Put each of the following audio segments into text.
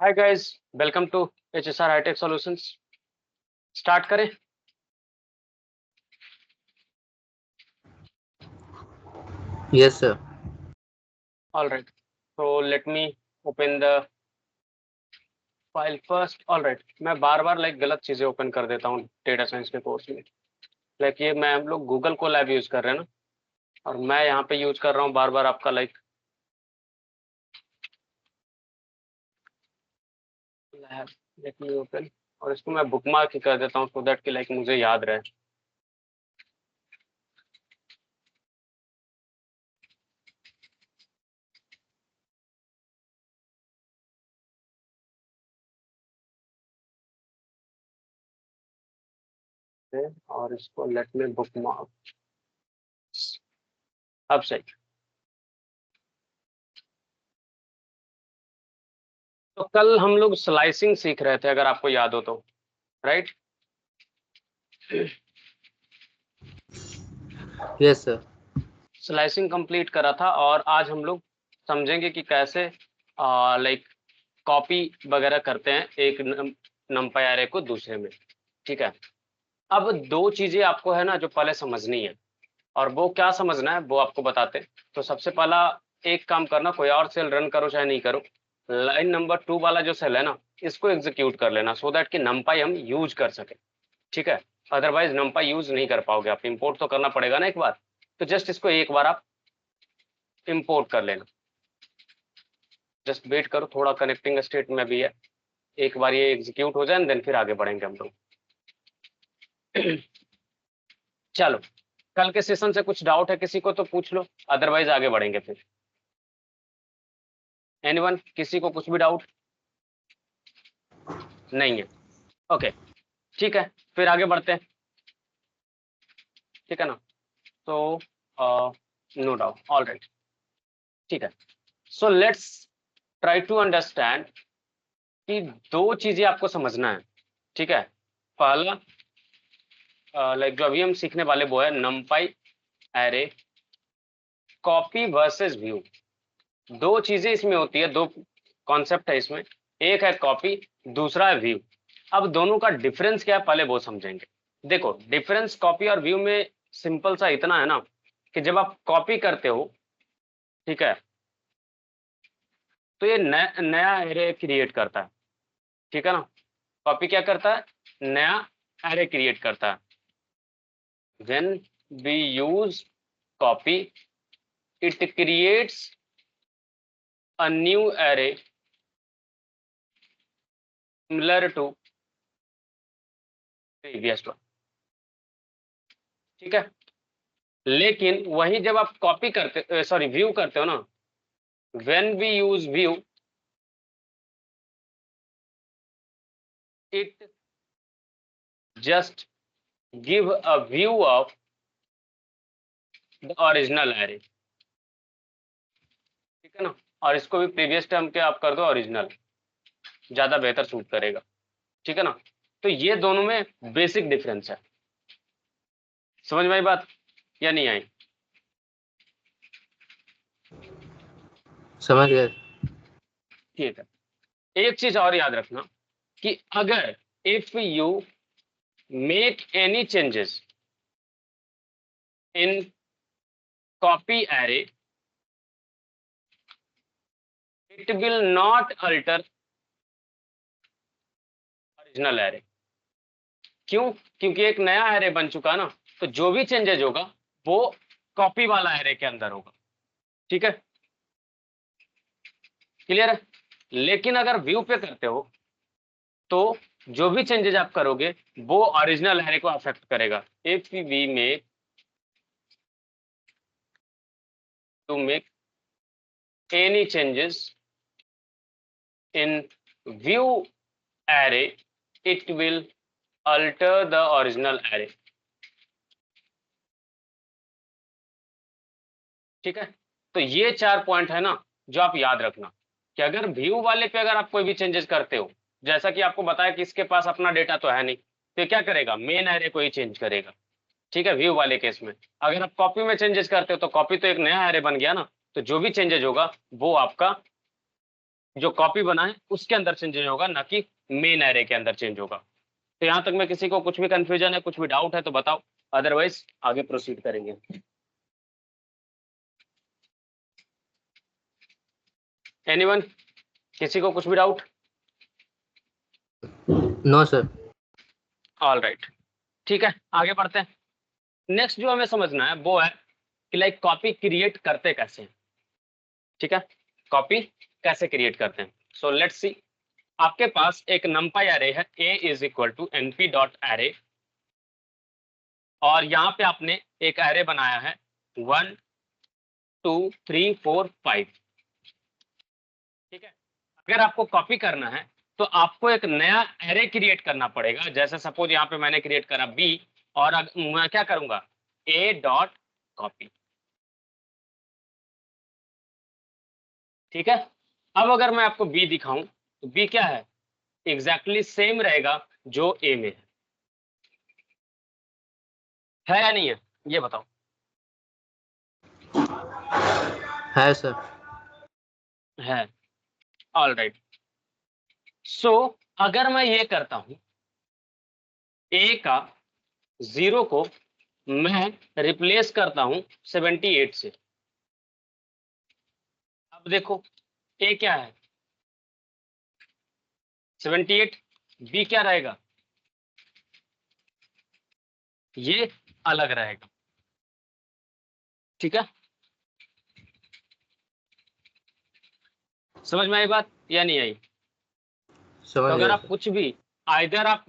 Hi guys, welcome to HSR Hitech Solutions. Start करें। Yes, sir. All right, तो let me open the file first. All right, मैं बार बार गलत चीजें open कर देता हूँ डेटा साइंस के कोर्स में। ये मैं हम लोग गूगल को लैब यूज कर रहे हैं ना, और मैं यहाँ पे यूज कर रहा हूँ बार बार आपका लैब। लेट मी ओपन, और इसको मैं बुकमार्क ही कर देता हूँ सो दैट कि मुझे याद रहे। और इसको लेट मी बुकमार्क। अब सही। तो कल हम लोग स्लाइसिंग सीख रहे थे, अगर आपको याद हो तो, right? Yes, sir. Slicing complete करा था, और आज हम लोग समझेंगे कि कैसे कॉपी वगैरह करते हैं एक नंपाई एरे को दूसरे में। ठीक है। अब दो चीजें आपको है ना जो पहले समझनी है, और वो क्या समझना है वो आपको बताते हैं। तो सबसे पहला, एक काम करना, कोई और सेल रन करो चाहे नहीं करो, लाइन नंबर 2 वाला जो सेल है ना, इसको एग्जीक्यूट कर लेना सो दैट कि नंपाई हम यूज कर सके। ठीक है। अदरवाइज नंपाई यूज नहीं कर पाओगे आप, इंपोर्ट तो करना पड़ेगा ना एक बार। तो जस्ट इसको एक बार आप इंपोर्ट कर लेना। जस्ट वेट करो, थोड़ा कनेक्टिंग स्टेट में भी है। एक बार ये एग्जीक्यूट हो जाए देन फिर आगे बढ़ेंगे हम लोग। चलो, कल के सेशन से कुछ डाउट है किसी को तो पूछ लो, अदरवाइज आगे बढ़ेंगे फिर। एनीवन, किसी को कुछ भी डाउट नहीं है? ओके, ठीक है, फिर आगे बढ़ते हैं। ठीक है ना? तो नो डाउट, ऑल राइट, ठीक है। So let's try to understand कि दो चीजें आपको समझना है। ठीक है। पहला, जो अभी हम सीखने वाले वो है नंपाई एरे कॉपी वर्सेस व्यू। दो चीजें इसमें होती है, दो कॉन्सेप्ट है इसमें। एक है कॉपी, दूसरा है व्यू। अब दोनों का डिफरेंस क्या है पहले वो समझेंगे। देखो, डिफरेंस कॉपी और व्यू में सिंपल सा इतना है ना कि जब आप कॉपी करते हो, ठीक है, तो ये नया एरे क्रिएट करता है। ठीक है ना? कॉपी क्या करता है? नया एरे क्रिएट करता है। When we use copy, it creates a new array similar to previous one. ठीक है। लेकिन वही जब आप कॉपी करते, सॉरी, व्यू करते हो ना, when we use view, it just give a view of the original array. ठीक है ना? और इसको भी प्रीवियस टर्म के आप कर दो ओरिजिनल, ज्यादा बेहतर सूट करेगा। ठीक है ना? तो ये दोनों में बेसिक डिफरेंस है। समझ में आई बात या नहीं आई? समझ गए. ठीक है। एक चीज और याद रखना कि अगर if you make any changes in copy array, it will not alter original array. क्यों? क्योंकि एक नया एरे बन चुका ना, तो जो भी चेंजेज होगा वो कॉपी वाला एरे के अंदर होगा। ठीक है, क्लियर है? लेकिन अगर व्यू पे करते हो तो जो भी चेंजेस आप करोगे वो ओरिजिनल एरे को अफेक्ट करेगा। If we make to make any changes in view array, it will alter the original array. ठीक है। तो ये चार पॉइंट है ना जो आप याद रखना, कि अगर व्यू वाले पे अगर आप कोई भी चेंजेस करते हो, जैसा कि आपको बताया कि इसके पास अपना डेटा तो है नहीं, तो क्या करेगा? मेन एरे को ही चेंज करेगा। ठीक है, व्यू वाले केस में। अगर आप कॉपी में चेंजेस करते हो तो कॉपी तो एक नया एरे बन गया ना, तो जो भी चेंजेस होगा वो आपका जो कॉपी बना है उसके अंदर चेंज होगा, ना कि मेन एरे के अंदर चेंज होगा। तो यहाँ तक में किसी को कुछ भी कंफ्यूजन है, कुछ भी डाउट है तो बताओ, अदरवाइज आगे प्रोसीड करेंगे। एनीवन, किसी को कुछ भी doubt? No sir. All right, ठीक है, आगे बढ़ते हैं। नेक्स्ट जो हमें समझना है वो है कि लाइक कॉपी क्रिएट करते कैसे हैं। ठीक है, कॉपी कैसे क्रिएट करते हैं। सो लेट्स सी, आपके पास एक नंपाई एरे है a is equal to np dot array, और यहाँ पे आपने एक एरे बनाया है 1 2 3 4 5। ठीक है, अगर आपको कॉपी करना है तो आपको एक नया एरे क्रिएट करना पड़ेगा। जैसे सपोज यहाँ पे मैंने क्रिएट करा b, और मैं क्या करूंगा, a डॉट कॉपी। ठीक है, अब अगर मैं आपको b दिखाऊं तो b क्या है, एग्जैक्टली सेम रहेगा जो a में है या नहीं है, ये बताओ। है सर। है, ऑल राइट। सो अगर मैं ये करता हूं, a का 0 को मैं रिप्लेस करता हूं 78 से। अब देखो a क्या है 78, b क्या रहेगा, ये अलग रहेगा। ठीक है, समझ में आई बात या नहीं आई? तो समझ अगर गया आप सर। कुछ भी, आइदर आप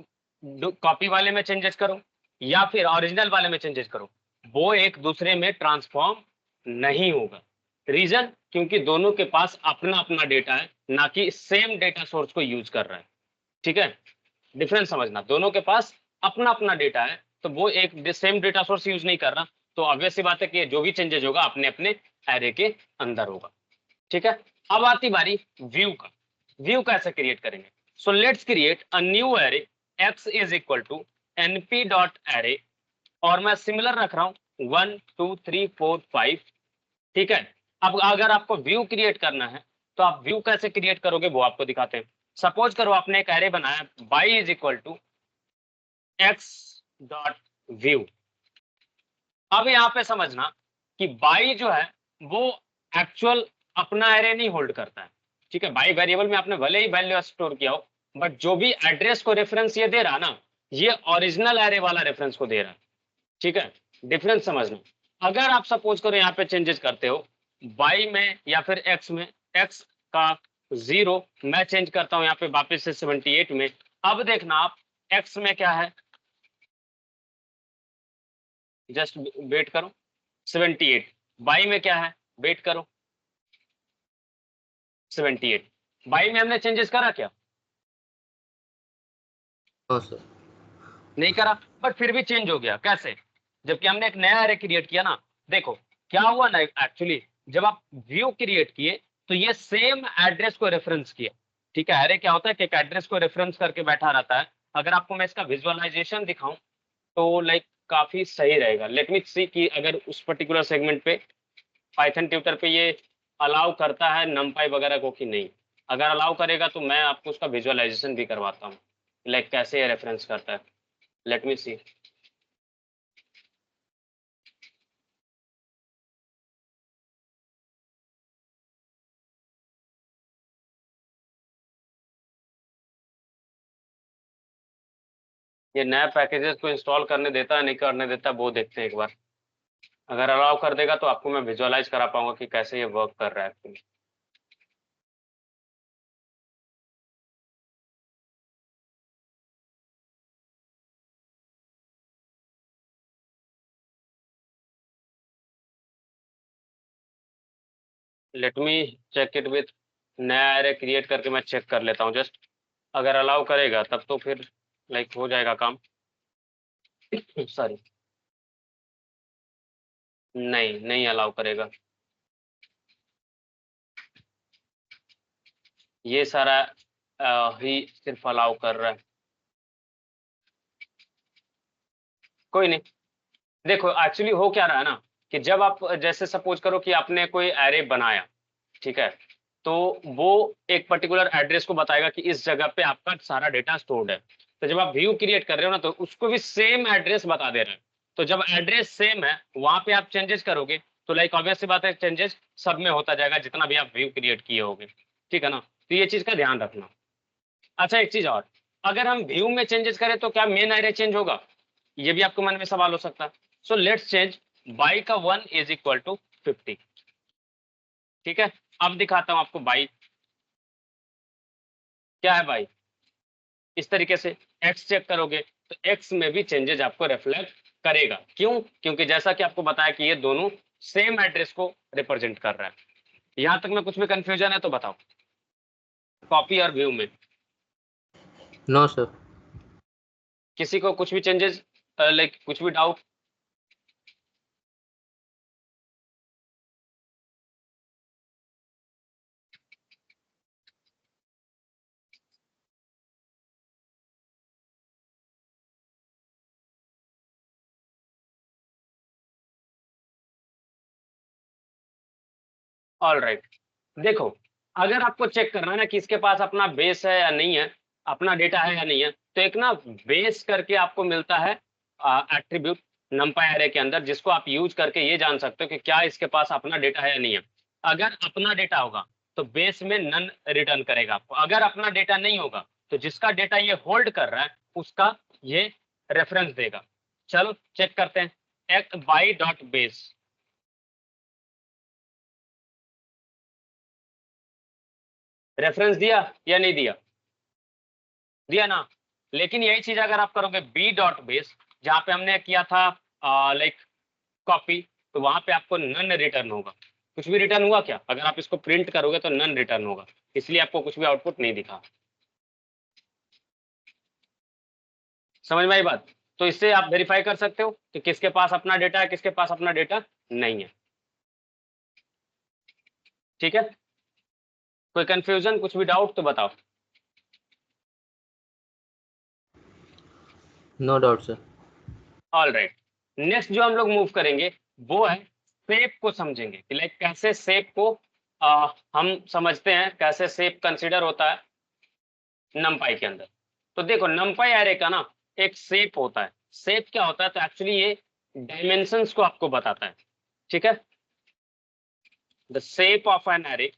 कॉपी वाले में चेंजेस करो या फिर ओरिजिनल वाले में चेंजेस करो, वो एक दूसरे में ट्रांसफॉर्म नहीं होगा। रीजन, क्योंकि दोनों के पास अपना अपना डेटा है, ना कि सेम डेटा सोर्स को यूज कर रहा है। ठीक है, डिफरेंस समझना, दोनों के पास अपना अपना डेटा है, तो वो एक सेम डेटा सोर्स यूज नहीं कर रहा, तो ऑब्वियस सी बात है कि जो भी चेंजेस होगा अपने अपने एरे के अंदर होगा। ठीक है, अब आती बारी व्यू का। व्यू कैसे क्रिएट करेंगे? So let's create a new array x is equal to np dot array, और मैं सिमिलर रख रहा हूं 1 2 3 4 5। ठीक है, अब अगर आपको व्यू क्रिएट करना है तो आप व्यू कैसे क्रिएट करोगे वो आपको दिखाते हैं। सपोज करो आपने एक एरे बनाया y is equal to x dot view. अब यहाँ पे समझना कि बाई जो है वो एक्चुअल अपना एरे नहीं होल्ड करता है। ठीक है, बाई वेरिएबल में आपने भले ही वैल्यू स्टोर किया हो, बट जो भी एड्रेस को रेफरेंस ये दे रहा ना, ये ओरिजिनल एरे वाला रेफरेंस को दे रहा है। ठीक है, डिफरेंस समझना। अगर आप सपोज करो यहाँ पे चेंजेस करते हो बाई में या फिर एक्स में, एक्स का 0 मैं चेंज करता हूँ यहाँ पे वापस से 78 में। अब देखना आप, एक्स में क्या है, जस्ट वेट करो, 78। बाई में क्या है, वेट करो, 78। बाई में हमने चेंजेस करा क्या? No sir. नहीं करा, बट फिर भी चेंज हो गया। कैसे? जबकि हमने एक नया एरे क्रिएट किया ना। देखो क्या हुआ ना, एक्चुअली जब आप व्यू क्रिएट किए तो ये सेम एड्रेस को रेफरेंस किया। ठीक है, एरे क्या होता है कि एक एड्रेस को रेफरेंस करके बैठा रहता है। अगर आपको मैं इसका विजुअलाइजेशन दिखाऊं तो लाइक काफी सही रहेगा। लेट मी सी कि अगर उस पर्टिकुलर सेगमेंट पे पाइथन ट्यूटर पे ये अलाउ करता है नमपाई वगैरह को कि नहीं। अगर अलाउ करेगा तो मैं आपको उसका विजुअलाइजेशन भी करवाता हूँ, लाइक कैसे ये रेफरेंस करता है। लेट मी सी। ये नया पैकेजेस को इंस्टॉल करने देता है नहीं करने देता, वो देखते हैं एक बार। अगर अलाउ कर देगा तो आपको मैं विजुअलाइज करा पाऊंगा कि कैसे ये वर्क कर रहा है actually. Let me check it with, नया एरे क्रिएट करके मैं चेक कर लेता हूँ जस्ट। अगर अलाउ करेगा तब तो फिर लाइक हो जाएगा काम। सॉरी, नहीं नहीं अलाउ करेगा, ये सारा ही सिर्फ अलाउ कर रहा है। कोई नहीं, देखो एक्चुअली हो क्या रहा है ना, कि जब आप जैसे सपोज करो कि आपने कोई एरे बनाया, ठीक है, तो वो एक पर्टिकुलर एड्रेस को बताएगा कि इस जगह पे आपका सारा डेटा स्टोर्ड है। तो जब आप व्यू क्रिएट कर रहे हो ना, तो उसको भी सेम एड्रेस बता दे रहे हैं। तो जब एड्रेस सेम है वहां पे आप चेंजेस करोगे तो लाइक ऑब्वियस सी बात है, चेंजेस सब में होता जाएगा जितना भी आप व्यू क्रिएट किए होगे, ठीक है ना। तो ये चीज का ध्यान रखना। अच्छा एक चीज और, अगर हम व्यू में चेंजेस करें तो क्या मेन एरे चेंज होगा, ये भी आपके मन में सवाल हो सकता है। सो लेट्स चेंज बाई का 1 इज इक्वल टू 50, ठीक है। अब दिखाता हूं आपको बाई क्या है। बाई इस तरीके से एक्स चेक करोगे तो एक्स में भी चेंजेस आपको रिफ्लेक्ट करेगा। क्यों? क्योंकि जैसा कि आपको बताया कि ये दोनों सेम एड्रेस को रिप्रेजेंट कर रहा है। यहां तक में कुछ भी कंफ्यूजन है तो बताओ, कॉपी और व्यू में नो सर। किसी को कुछ भी चेंजेस लाइक कुछ भी डाउट? ऑल राइट, देखो अगर आपको चेक करना है ना कि इसके पास अपना बेस है या नहीं है, अपना डेटा है या नहीं है, तो एक ना बेस करके आपको मिलता है एट्रीब्यूट नंपाई एरे के अंदर, जिसको आप यूज करके ये जान सकते हो कि क्या इसके पास अपना डेटा है या नहीं है। अगर अपना डेटा होगा तो बेस में नन रिटर्न करेगा आपको, अगर अपना डेटा नहीं होगा तो जिसका डेटा ये होल्ड कर रहा है उसका ये रेफरेंस देगा। चलो चेक करते हैं, एक बाई डॉट बेस रेफरेंस दिया या नहीं दिया? दिया ना। लेकिन यही चीज अगर आप करोगे बी डॉट बेस, जहां पे हमने किया था लाइक कॉपी, तो वहां पे आपको नन रिटर्न होगा। कुछ भी रिटर्न हुआ क्या? अगर आप इसको प्रिंट करोगे तो नन रिटर्न होगा, इसलिए आपको कुछ भी आउटपुट नहीं दिखा। समझ में आई बात? तो इससे आप वेरीफाई कर सकते हो कि किसके पास अपना डेटा है, किसके पास अपना डेटा नहीं है, ठीक है। कोई कंफ्यूजन, कुछ भी डाउट तो बताओ। No doubt sir. All right, next जो हम लोग मूव करेंगे वो है शेप को समझेंगे कि लाइक कैसे शेप को हम समझते हैं, कैसे शेप कंसिडर होता है नमपाई के अंदर। तो देखो नमपाई एरे का ना एक शेप होता है। शेप क्या होता है? तो एक्चुअली ये डायमेंशंस को आपको बताता है, ठीक है। The shape of an array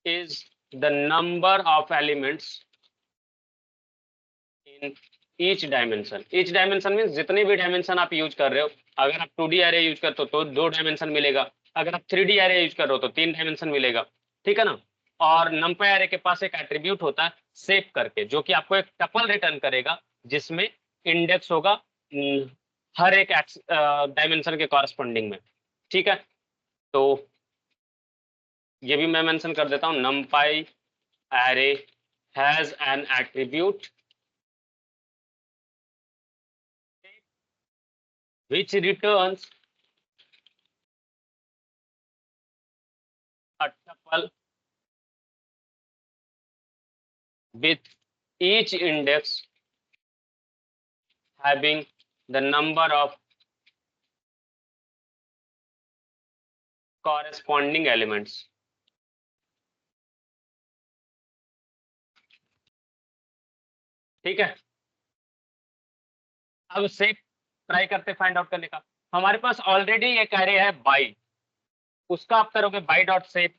is the number of elements in each dimension. Each dimension means जितने भी डायमेंशन आप यूज कर रहे हो। अगर आप 2D एरे यूज करते हो तो 2 डायमेंशन मिलेगा, अगर आप 3D एरे यूज कर रहे हो तो 3 डायमेंशन मिलेगा, ठीक है ना। और नंपाई एरे के पास एक एट्रीब्यूट होता है शेप करके, जो कि आपको एक टपल रिटर्न करेगा जिसमें इंडेक्स होगा हर एक डायमेंशन के कॉरस्पॉन्डिंग में, ठीक है। तो ये भी मैं मेंशन कर देता हूँ, नंपाई array has an attribute which returns a tuple with each index having the number of corresponding elements. ठीक है। अब शेप ट्राई करते फाइंड आउट करने का। हमारे पास ऑलरेडी एक एरे है बाई, उसका आप करोगे बाई डॉट शेप,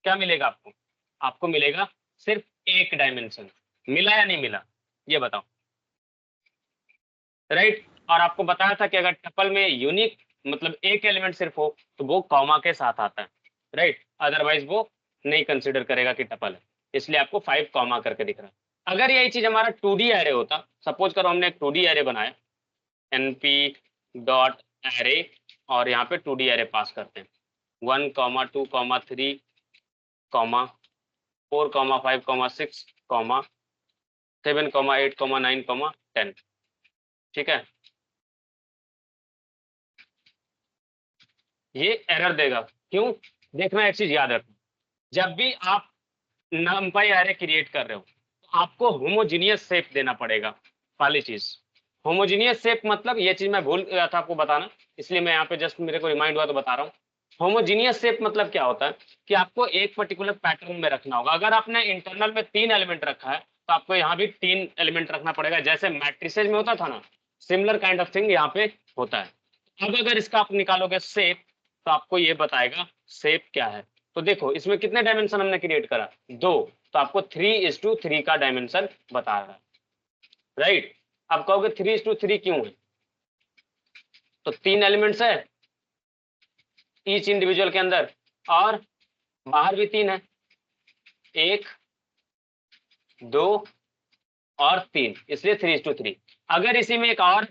क्या मिलेगा आपको? आपको मिलेगा सिर्फ एक डायमेंशन। मिला या नहीं मिला ये बताओ, राइट। और आपको बताया था कि अगर टपल में यूनिक मतलब एक एलिमेंट सिर्फ हो तो वो कॉमा के साथ आता है, राइट। अदरवाइज वो नहीं कंसिडर करेगा कि टपल है, इसलिए आपको 5 कॉमा करके दिख रहा है। अगर यही चीज हमारा 2D एरे होता, सपोज करो हमने एक 2D एरे बनाया, np डॉट एरे, और यहाँ पे 2D एरे पास करते हैं 1 comma 2 comma 3 comma 4 comma 5 comma 6 comma 7 comma 8 comma 9 comma 10, ठीक है। ये एरर देगा। क्यों? देखना एक चीज याद रखना, जब भी आप नंपाई एरे क्रिएट कर रहे हो तो आपको होमोजीनियस शेप देना पड़ेगा। पहली चीज होमोजीनियस शेप मतलब, ये चीज मैं भूल गया था आपको बताना, इसलिए मैं यहाँ पे जस्ट मेरे को रिमाइंड हुआ तो बता रहा हूँ। होमोजीनियस शेप मतलब क्या होता है कि आपको एक पर्टिकुलर पैटर्न में रखना होगा। अगर आपने इंटरनल में 3 एलिमेंट रखा है तो आपको यहाँ भी 3 एलिमेंट रखना पड़ेगा, जैसे मैट्रिसेज में होता था ना, सिमिलर काइंड ऑफ थिंग यहाँ पे होता है। अब अगर इसका आप निकालोगे शेप तो आपको ये बताएगा शेप क्या है। तो देखो इसमें कितने डायमेंशन हमने क्रिएट करा, 2, तो आपको 3:3 का डायमेंशन बता रहा है, राइट। अब कहोगे 3:3 क्यों है, तो 3 एलिमेंट्स है ईच इंडिविजुअल के अंदर, और बाहर भी 3 है, 1, 2 और 3, इसलिए 3:3। अगर इसी में एक और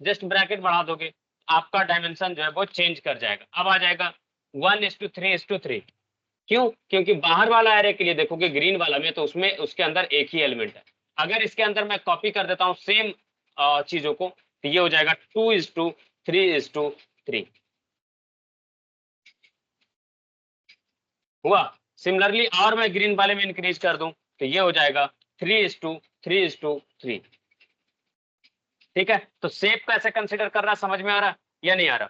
जस्ट ब्रैकेट बढ़ा दोगे आपका डायमेंशन जो है वो चेंज कर जाएगा, अब आ जाएगा 1:3:3। क्यों, क्योंकि बाहर वाला एरे के लिए देखोगे ग्रीन वाला में, तो उसमें उसके अंदर एक ही एलिमेंट है। अगर इसके अंदर मैं कॉपी कर देता हूँ सेम चीजों को, तो ये हो जाएगा 2:3:3 हुआ। सिमिलरली और मैं ग्रीन वाले में इंक्रीज कर दूं तो ये हो जाएगा 3:3:3। ठीक है, तो शेप कैसे कंसिडर कर रहा, समझ में आ रहा या नहीं आ रहा।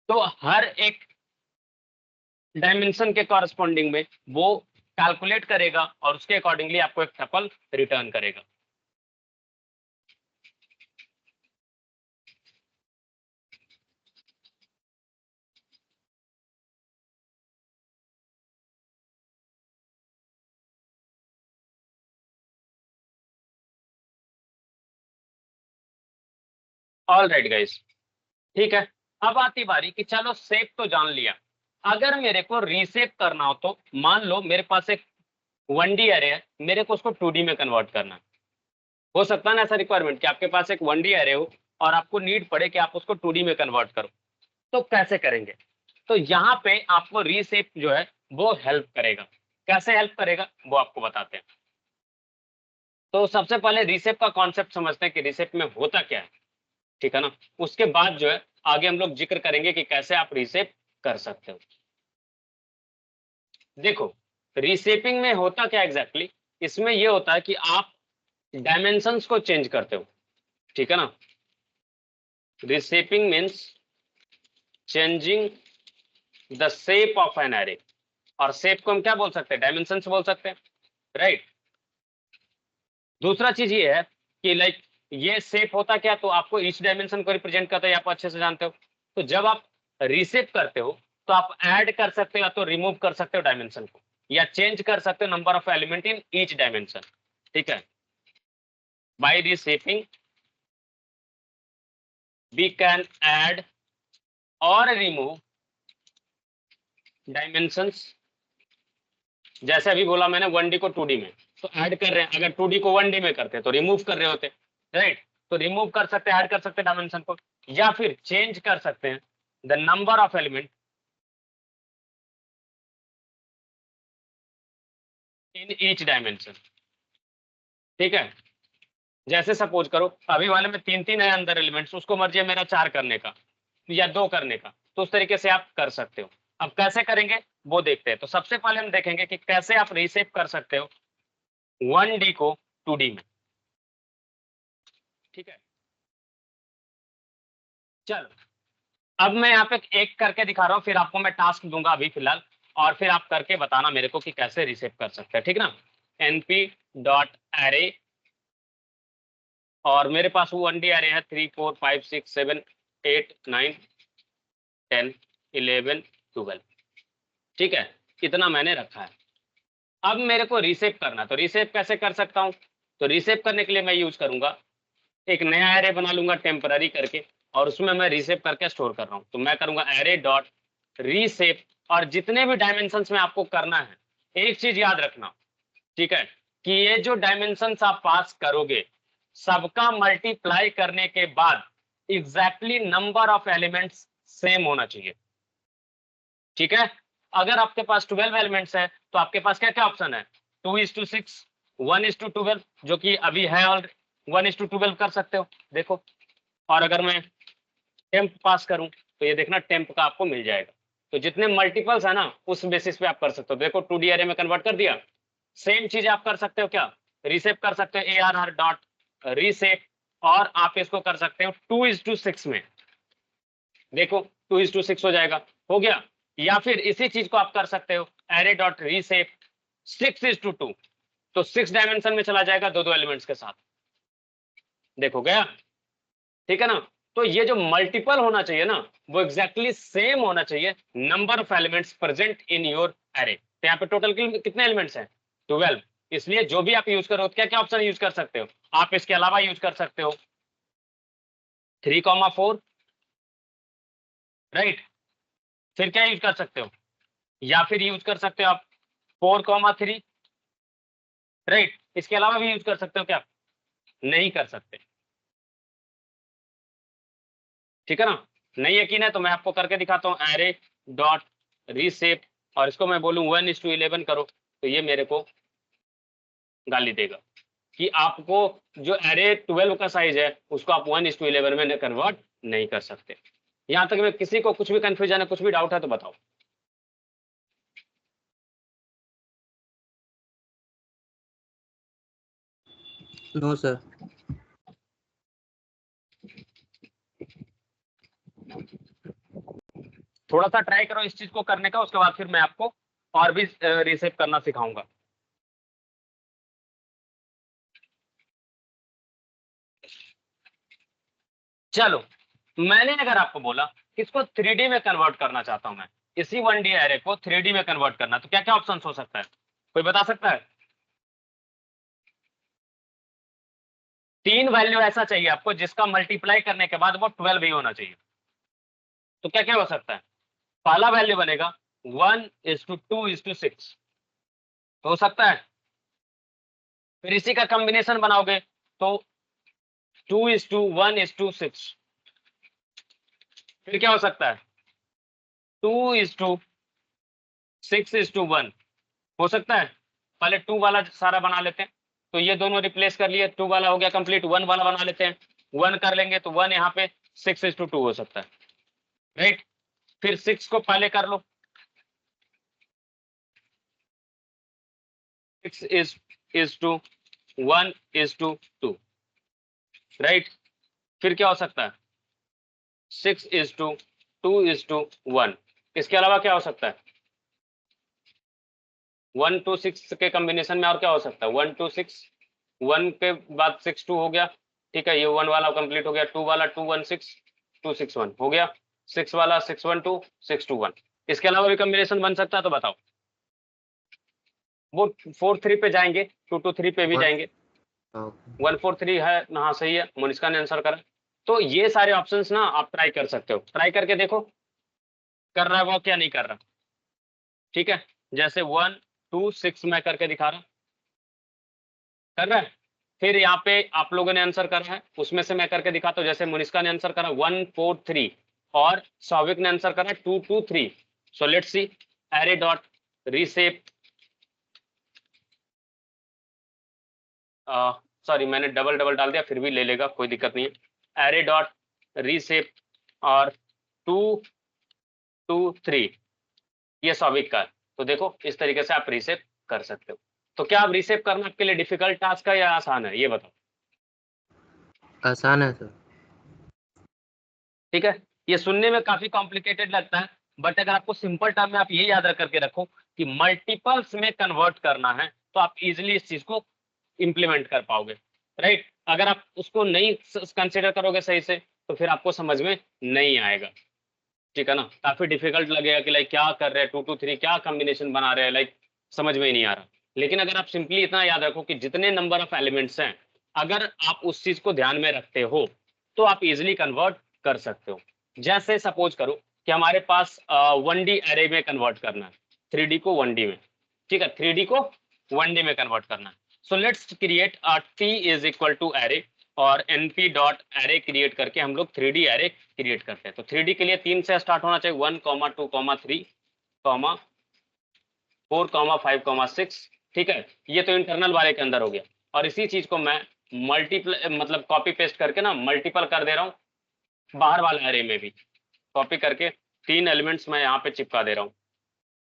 तो हर एक डायमेंशन के कॉरस्पॉन्डिंग में वो कैलकुलेट करेगा और उसके अकॉर्डिंगली आपको एक टपल रिटर्न करेगा। ऑल राइट गाइस, ठीक है। अब आती बारी कि चलो शेप तो जान लिया, अगर मेरे को रीशेप करना हो तो मान लो मेरे पास एक 1D एरे है, मेरे को उसको 2D में कन्वर्ट करना है। हो सकता है ना ऐसा रिक्वायरमेंट कि आपके पास एक 1D एरे हो और आपको नीड पड़े कि आप उसको 2D में कन्वर्ट करो, तो कैसे करेंगे। तो यहाँ पे आपको रीशेप जो है वो हेल्प करेगा। कैसे हेल्प करेगा वो आपको बताते हैं। तो सबसे पहले रीशेप का कॉन्सेप्ट समझते हैं कि रीशेप में होता क्या है, ठीक है ना। उसके बाद जो है आगे हम लोग जिक्र करेंगे कि कैसे आप रीशेप कर सकते हो। देखो रीशेपिंग में होता क्या एग्जैक्टली, इसमें ये होता है कि आप डायमेंशंस को चेंज करते हो, ठीक है ना। Reshaping means changing the shape of an array, और शेप को हम क्या बोल सकते हैं, डायमेंशंस बोल सकते हैं, राइट। दूसरा चीज ये है कि लाइक ये शेप होता क्या, तो आपको ईच डायमेंशन को रिप्रेजेंट करता है, आप अच्छे से जानते हो। तो जब आप रीशेप करते हो तो आप ऐड कर सकते हो या तो रिमूव कर सकते हो डायमेंशन को, या चेंज कर सकते हो number of element in each dimension, ठीक है। By reshaping we can add और रिमूव डायमेंशंस। जैसे अभी बोला मैंने 1D को 2D में, तो ऐड कर रहे हैं, अगर 2D को 1D में करते तो रिमूव कर रहे होते, राइट। तो रिमूव कर सकते हैं, ऐड कर सकते हैं डायमेंशन को, या फिर चेंज कर सकते हैं the number of element in each dimension, ठीक है। जैसे सपोज करो अभी वाले में 3-3 है अंदर एलिमेंट्स, उसको मर्जी है मेरा 4 करने का या 2 करने का, तो उस तरीके से आप कर सकते हो। अब कैसे करेंगे वो देखते हैं। तो सबसे पहले हम देखेंगे कि कैसे आप रीशेप कर सकते हो 1D को 2D में, ठीक है। चलो अब मैं यहाँ पे एक करके दिखा रहा हूँ, फिर आपको मैं टास्क दूंगा अभी फिलहाल, और फिर आप करके बताना मेरे को कि कैसे रीसेप कर सकते हैं, ठीक ना। np.array, और मेरे पास वो 1D एरे है 3 4 5 6 7 8 9 10 11 12, ठीक है। इतना मैंने रखा है। अब मेरे को रीसेप करना, तो रीसेप कैसे कर सकता हूँ। तो रीसेप करने के लिए मैं यूज करूंगा, एक नया एरे बना लूंगा टेम्पररी करके, और उसमें मैं रीसेप करके स्टोर कर रहा हूँ। तो मैं करूंगा एरे डॉट रीसेप, और जितने भी डायमेंशंस में आपको करना है एक चीज याद रखना, ठीक है, कि ये जो डायमेंशंस आप पास करोगे सबका मल्टीप्लाई करने के बाद exactly number of elements same होना चाहिए, ठीक है। अगर आपके पास 12 एलिमेंट्स है तो आपके पास क्या क्या ऑप्शन है, 2:6, 1:12, जो कि अभी है, और 1:12 कर सकते हो, देखो। और अगर मैं टेम्प पास करूं तो ये देखना टेम्प का आपको मिल जाएगा। तो जितने मल्टीपल्स है ना उस बेसिस पे आप कर सकते हो। देखो 2D एरे में कन्वर्ट कर दिया, सेम चीज आप कर सकते हो, क्या रीसेप कर सकते हो ARR डॉट रीसेप, और आप इसको कर सकते हो 2:6 में, देखो 2:6 हो जाएगा, हो गया। या फिर इसी चीज को आप कर सकते हो एरे डॉट रीसेप 6:2, तो 6 डायमेंशन में चला जाएगा दो एलिमेंट्स के साथ। देखो गया, ठीक है ना। तो ये जो मल्टीपल होना चाहिए ना, वो एग्जैक्टली सेम होना चाहिए number of elements present in your array. तो यहाँ पे टोटल कितने एलिमेंट्स हैं? 12। इसलिए जो भी आप यूज करो, क्या क्या ऑप्शन यूज कर सकते हो आप? इसके अलावा यूज कर सकते हो 3,4, राइट। फिर क्या यूज कर सकते हो? या फिर यूज कर सकते हो आप 4,3, राइट। इसके अलावा भी यूज कर सकते हो क्या? नहीं कर सकते, ठीक है ना। नहीं यकीन है तो मैं आपको करके दिखाता हूँ एरे डॉट रीसेप, और इसको मैं बोलूँ 1:11 करो, तो ये मेरे को गाली देगा कि आपको जो एरे 12 का साइज है उसको आप 1:11 में कन्वर्ट नहीं कर सकते। यहां तक में किसी को कुछ भी कंफ्यूजन है, कुछ भी डाउट है तो बताओ। No sir. थोड़ा सा ट्राई करो इस चीज को करने का, उसके बाद फिर मैं आपको और भी रीसेप करना सिखाऊंगा। चलो, मैंने अगर आपको बोला कि इसको 3D में कन्वर्ट करना चाहता हूं मैं, इसी 1D एरे को 3D में कन्वर्ट करना, तो क्या क्या ऑप्शन हो सकता है? कोई बता सकता है? 3 वैल्यू ऐसा चाहिए आपको जिसका मल्टीप्लाई करने के बाद वो 12 ही होना चाहिए। तो क्या क्या हो सकता है? पहला वैल्यू बनेगा 1:2:6, हो सकता है। फिर इसी का कॉम्बिनेशन बनाओगे तो 2:1:6। फिर क्या हो सकता है? 2:6:1 हो सकता है। पहले 2 वाला सारा बना लेते हैं, तो ये दोनों रिप्लेस कर लिए, 2 वाला हो गया कंप्लीट, 1 वाला बना लेते हैं। 1 कर लेंगे तो 1 यहाँ पे 6:2 हो सकता है, राइट। फिर 6 को पहले कर लो, 6:1:2, राइट। फिर क्या हो सकता है? 6:2:1। इसके अलावा क्या हो सकता है? 1:2:6 के कॉम्बिनेशन में और क्या हो सकता है? 1:2:6, 1 के बाद 6:2 हो गया, ठीक है। ये 1 वाला कंप्लीट हो गया, 2 वाला 2:1:6, 2:6:1 हो गया, 6 वाला 6:1:2, 6:2:1। इसके अलावा भी कॉम्बिनेशन बन सकता है तो बताओ। वो 4:3 पे जाएंगे, 2:2:3 पे भी जाएंगे। 1:4:3 है, हाँ सही है, मुनिष्का ने आंसर करा। तो ये सारे ऑप्शंस ना आप ट्राई कर सकते हो, ट्राई करके देखो कर रहा है वो क्या नहीं कर रहा, ठीक है। जैसे 1:2:6 मैं करके दिखा रहा, कर रहा है। फिर यहाँ पे आप लोगों ने आंसर करा है, उसमें से मैं करके दिखाता हूँ। जैसे मुनिष्का ने आंसर करा 1:4:3 और सौविक ने आंसर करा 2:2:3। So let's see array dot रीसेप, sorry मैंने डबल डबल डाल दिया, फिर भी ले लेगा, कोई दिक्कत नहीं है। एरे डॉट रीसेप और 2:2:3 ये सौविक का है। तो देखो इस तरीके से आप रीसेप कर सकते हो। तो क्या आप रीसेप करना आपके लिए डिफिकल्ट टास्क है या आसान है, ये बताओ। आसान है सर। ठीक है, ये सुनने में काफी कॉम्प्लिकेटेड लगता है, बट अगर आपको सिंपल टर्म में आप ये याद रख करके रखो कि मल्टीपल्स में कन्वर्ट करना है, तो आप इजिली इस चीज को इंप्लीमेंट कर पाओगे, राइट। अगर आप उसको नहीं कंसिडर करोगे सही से, तो फिर आपको समझ में नहीं आएगा, ठीक है ना। काफी डिफिकल्ट लगेगा कि लाइक क्या कर रहे हैं, 2:2:3 क्या कॉम्बिनेशन बना रहे हैं, लाइक समझ में ही नहीं आ रहा। लेकिन अगर आप सिंपली इतना याद रखो कि जितने नंबर ऑफ एलिमेंट्स हैं, अगर आप उस चीज को ध्यान में रखते हो तो आप इजिली कन्वर्ट कर सकते हो। जैसे सपोज करो कि हमारे पास 1D एरे में कन्वर्ट करना है, 3D को 1D में, ठीक है, 3D को 1D में कन्वर्ट करना है। So let's create T is equal to array, और np डॉट एरे क्रिएट करके हम लोग 3D एरे क्रिएट करते हैं। तो 3D के लिए 3 से स्टार्ट होना चाहिए, 1, 2, 3, 4, 5, 6, ठीक है। ये तो इंटरनल वाले के अंदर हो गया, और इसी चीज को मैं मल्टीपल मतलब कॉपी पेस्ट करके ना मल्टीपल कर दे रहा हूँ बाहर वाले एरे में भी, कॉपी करके 3 एलिमेंट्स मैं यहाँ पे चिपका दे रहा हूँ,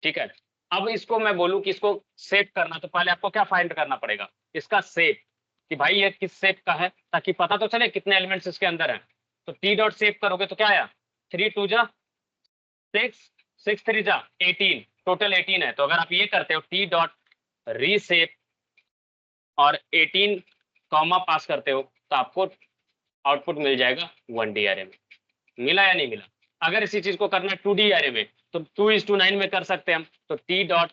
ठीक है। अब इसको मैं बोलूँ कि इसको सेव करना, तो पहले आपको क्या फाइंड करना पड़ेगा? इसका सेव, कि भाई ये किस सेप का है, ताकि पता तो चले कितने एलिमेंट्स इसके अंदर हैं। तो टी डॉट सेव करोगे तो क्या आया, 3 2 जा 6, 6 3 जा 18, टोटल 18 है। तो अगर आप ये करते हो टी डॉट रीसेप और 18 कॉमा पास करते हो तो आपको आउटपुट मिल जाएगा 1D एरे में। मिला या नहीं मिला? अगर इसी चीज को करना 2D एरे में तो 2:9 में कर सकते हैं हम। तो टी डॉट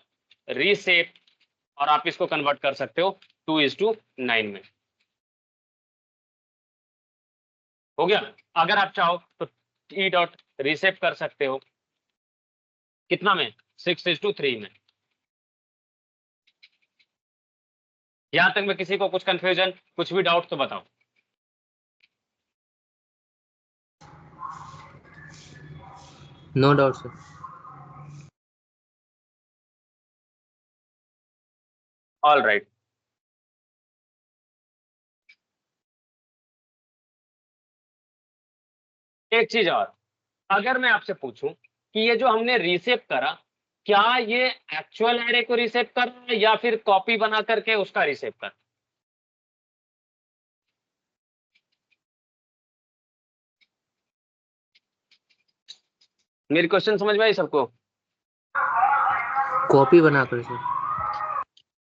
रीसेप और आप इसको कन्वर्ट कर सकते हो 2:9 में। हो गया। अगर आप चाहो तो टी डॉट रीसेप कर सकते हो कितना में? 6:3 में। यहां तक में किसी को कुछ कंफ्यूजन, कुछ भी डाउट तो बताओ। No doubt sir. All right. एक चीज और, अगर मैं आपसे पूछूं कि ये जो हमने रीसेप करा, क्या ये एक्चुअल एरे को रीसेप कर रहा है या फिर कॉपी बना करके उसका रीसेप कर? मेरी क्वेश्चन समझ में आई सबको? कॉपी बनाकर सर।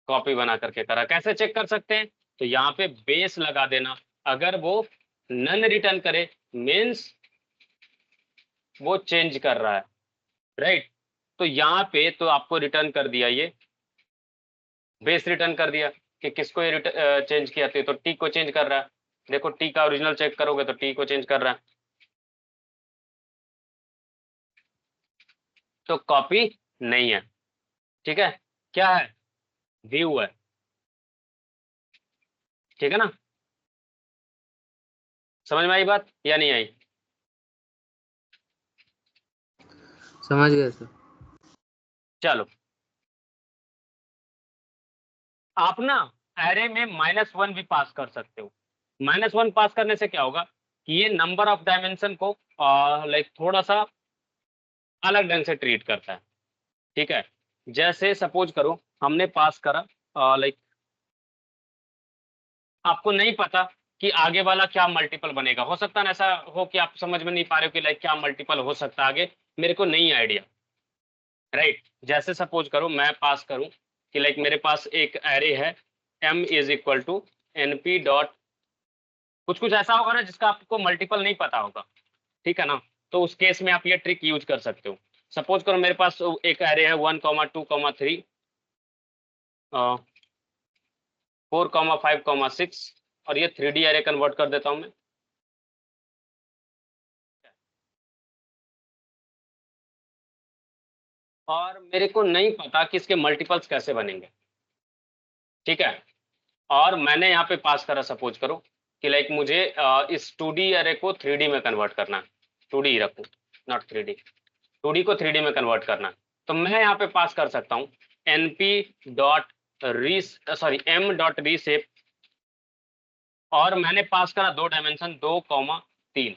कॉपी बना करके करा। कैसे चेक कर सकते हैं? तो यहाँ पे बेस लगा देना। अगर वो नन रिटर्न करे मीन्स वो चेंज कर रहा है, राइट? तो यहाँ पे तो आपको रिटर्न कर दिया, ये बेस रिटर्न कर दिया कि किसको ये चेंज किया तो टी को चेंज कर रहा है। देखो टी का ओरिजिनल चेक करोगे तो टी को चेंज कर रहा है। तो कॉपी नहीं है, ठीक है? क्या है? व्यू है, ठीक है ना? समझ में आई बात या नहीं आई? समझ गए सर। चलो, आप ना एरे में -1 भी पास कर सकते हो। -1 पास करने से क्या होगा कि ये नंबर ऑफ डायमेंशन को लाइक थोड़ा सा अलग ढंग से ट्रीट करता है, ठीक है? जैसे सपोज करो हमने पास करा लाइक, आपको नहीं पता कि आगे वाला क्या मल्टीपल बनेगा। हो सकता है ना ऐसा हो कि आप समझ में नहीं पा रहे हो कि लाइक क्या मल्टीपल हो सकता है आगे, मेरे को नहीं आइडिया, राइट? जैसे सपोज करो मैं पास करूं कि लाइक मेरे पास एक एरे है m is equal to np dot, कुछ कुछ ऐसा होगा ना जिसका आपको मल्टीपल नहीं पता होगा, ठीक है ना? तो उस केस में आप ये ट्रिक यूज कर सकते हो। सपोज करो मेरे पास एक एरे है 1,2,3 4,5,6 और ये 3D एरे कन्वर्ट कर देता हूं मैं। और मेरे को नहीं पता कि इसके मल्टीपल्स कैसे बनेंगे, ठीक है? और मैंने यहाँ पे पास करा, सपोज करो कि लाइक मुझे इस 2D एरे को 3D में कन्वर्ट करना है। 2D रखू, नॉट 3D, 2D को 3D में कन्वर्ट करना है। तो मैं यहाँ पे पास कर सकता हूँ np डॉट m डॉट रीसेप, और मैंने पास करा 2 डायमेंशन 2,3,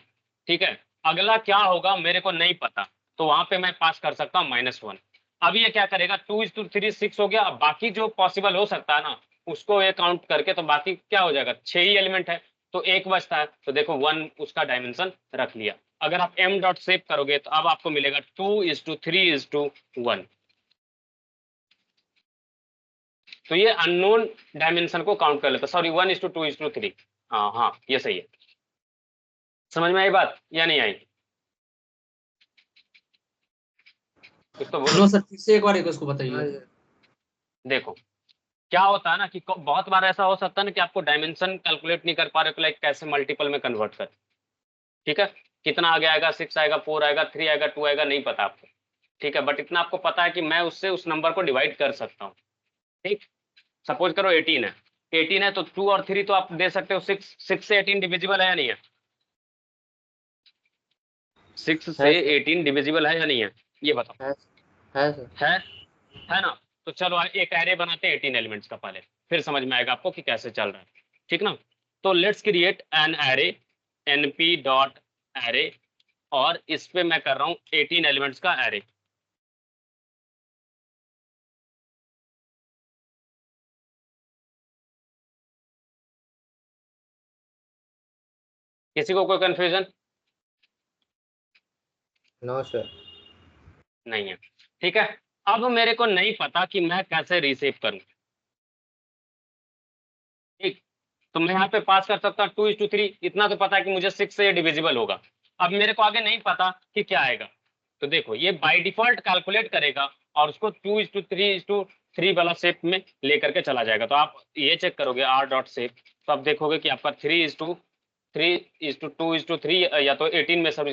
ठीक है? अगला क्या होगा मेरे को नहीं पता, तो वहां पे मैं पास कर सकता हूँ -1। अब ये क्या करेगा, 2:3 6 हो गया। अब बाकी जो पॉसिबल हो सकता है ना उसको ये काउंट करके, तो बाकी क्या हो जाएगा, 6 ही एलिमेंट है तो एक बचता है। तो देखो 1 उसका डायमेंशन रख लिया। अगर आप m डॉट सेव करोगे तो अब आपको मिलेगा 2:3:1। तो ये अननोन डायमेंशन को काउंट कर लेता, सॉरी 1:2:3। हाँ हाँ, ये सही है। समझ में आई बात या नहीं आई? कुछ तो बोलो। नो सर, फिर से एक बार उसको बताइए। देखो क्या होता है ना कि बहुत बार ऐसा हो सकता है ना कि आपको डायमेंशन कैलकुलेट नहीं कर पा रहे हो, लाइक कैसे मल्टीपल में कन्वर्ट कर, ठीक है? कितना आगे आएगा, 6 आएगा, 4 आएगा, 3 आएगा, 2 आएगा, नहीं पता आपको, ठीक है? बट इतना आपको पता है कि मैं उससे उस नंबर को डिवाइड कर सकता हूँ, ठीक? सपोज करो 18 है, 18 है तो 2 और 3 तो आप दे सकते हो 6, 6 से 18 डिविजिबल है या नहीं है? 6 से है सर। 18 डिविजिबल है या नहीं है, ये बताओ। है सर। है ना? तो चलो एक एरे बनाते हैं 18 एलिमेंट्स का पहले, फिर समझ में आएगा आपको कि कैसे चल रहा है, ठीक ना? तो let's create an array, np dot array, और इस पे मैं कर रहा हूँ 18 एलिमेंट्स का एरे। किसी को कोई कंफ्यूजन? No sir. नहीं है। ठीक है, अब मेरे को नहीं पता कि मैं कैसे रीसेप करूं। ठीक, तो मैं यहाँ पे पास कर सकता हूँ 2:3, इतना तो पता है कि मुझे 6 से ये डिविजिबल होगा। अब मेरे को आगे नहीं पता कि क्या आएगा, तो देखो ये बाय डिफॉल्ट कैलकुलेट करेगा और उसको 2:3:3 वाला शेप में लेकर के चला जाएगा। तो आप ये चेक करोगे आर डॉट शेप, तो आप देखोगे कि आपका 3:2 या तो 18 में सब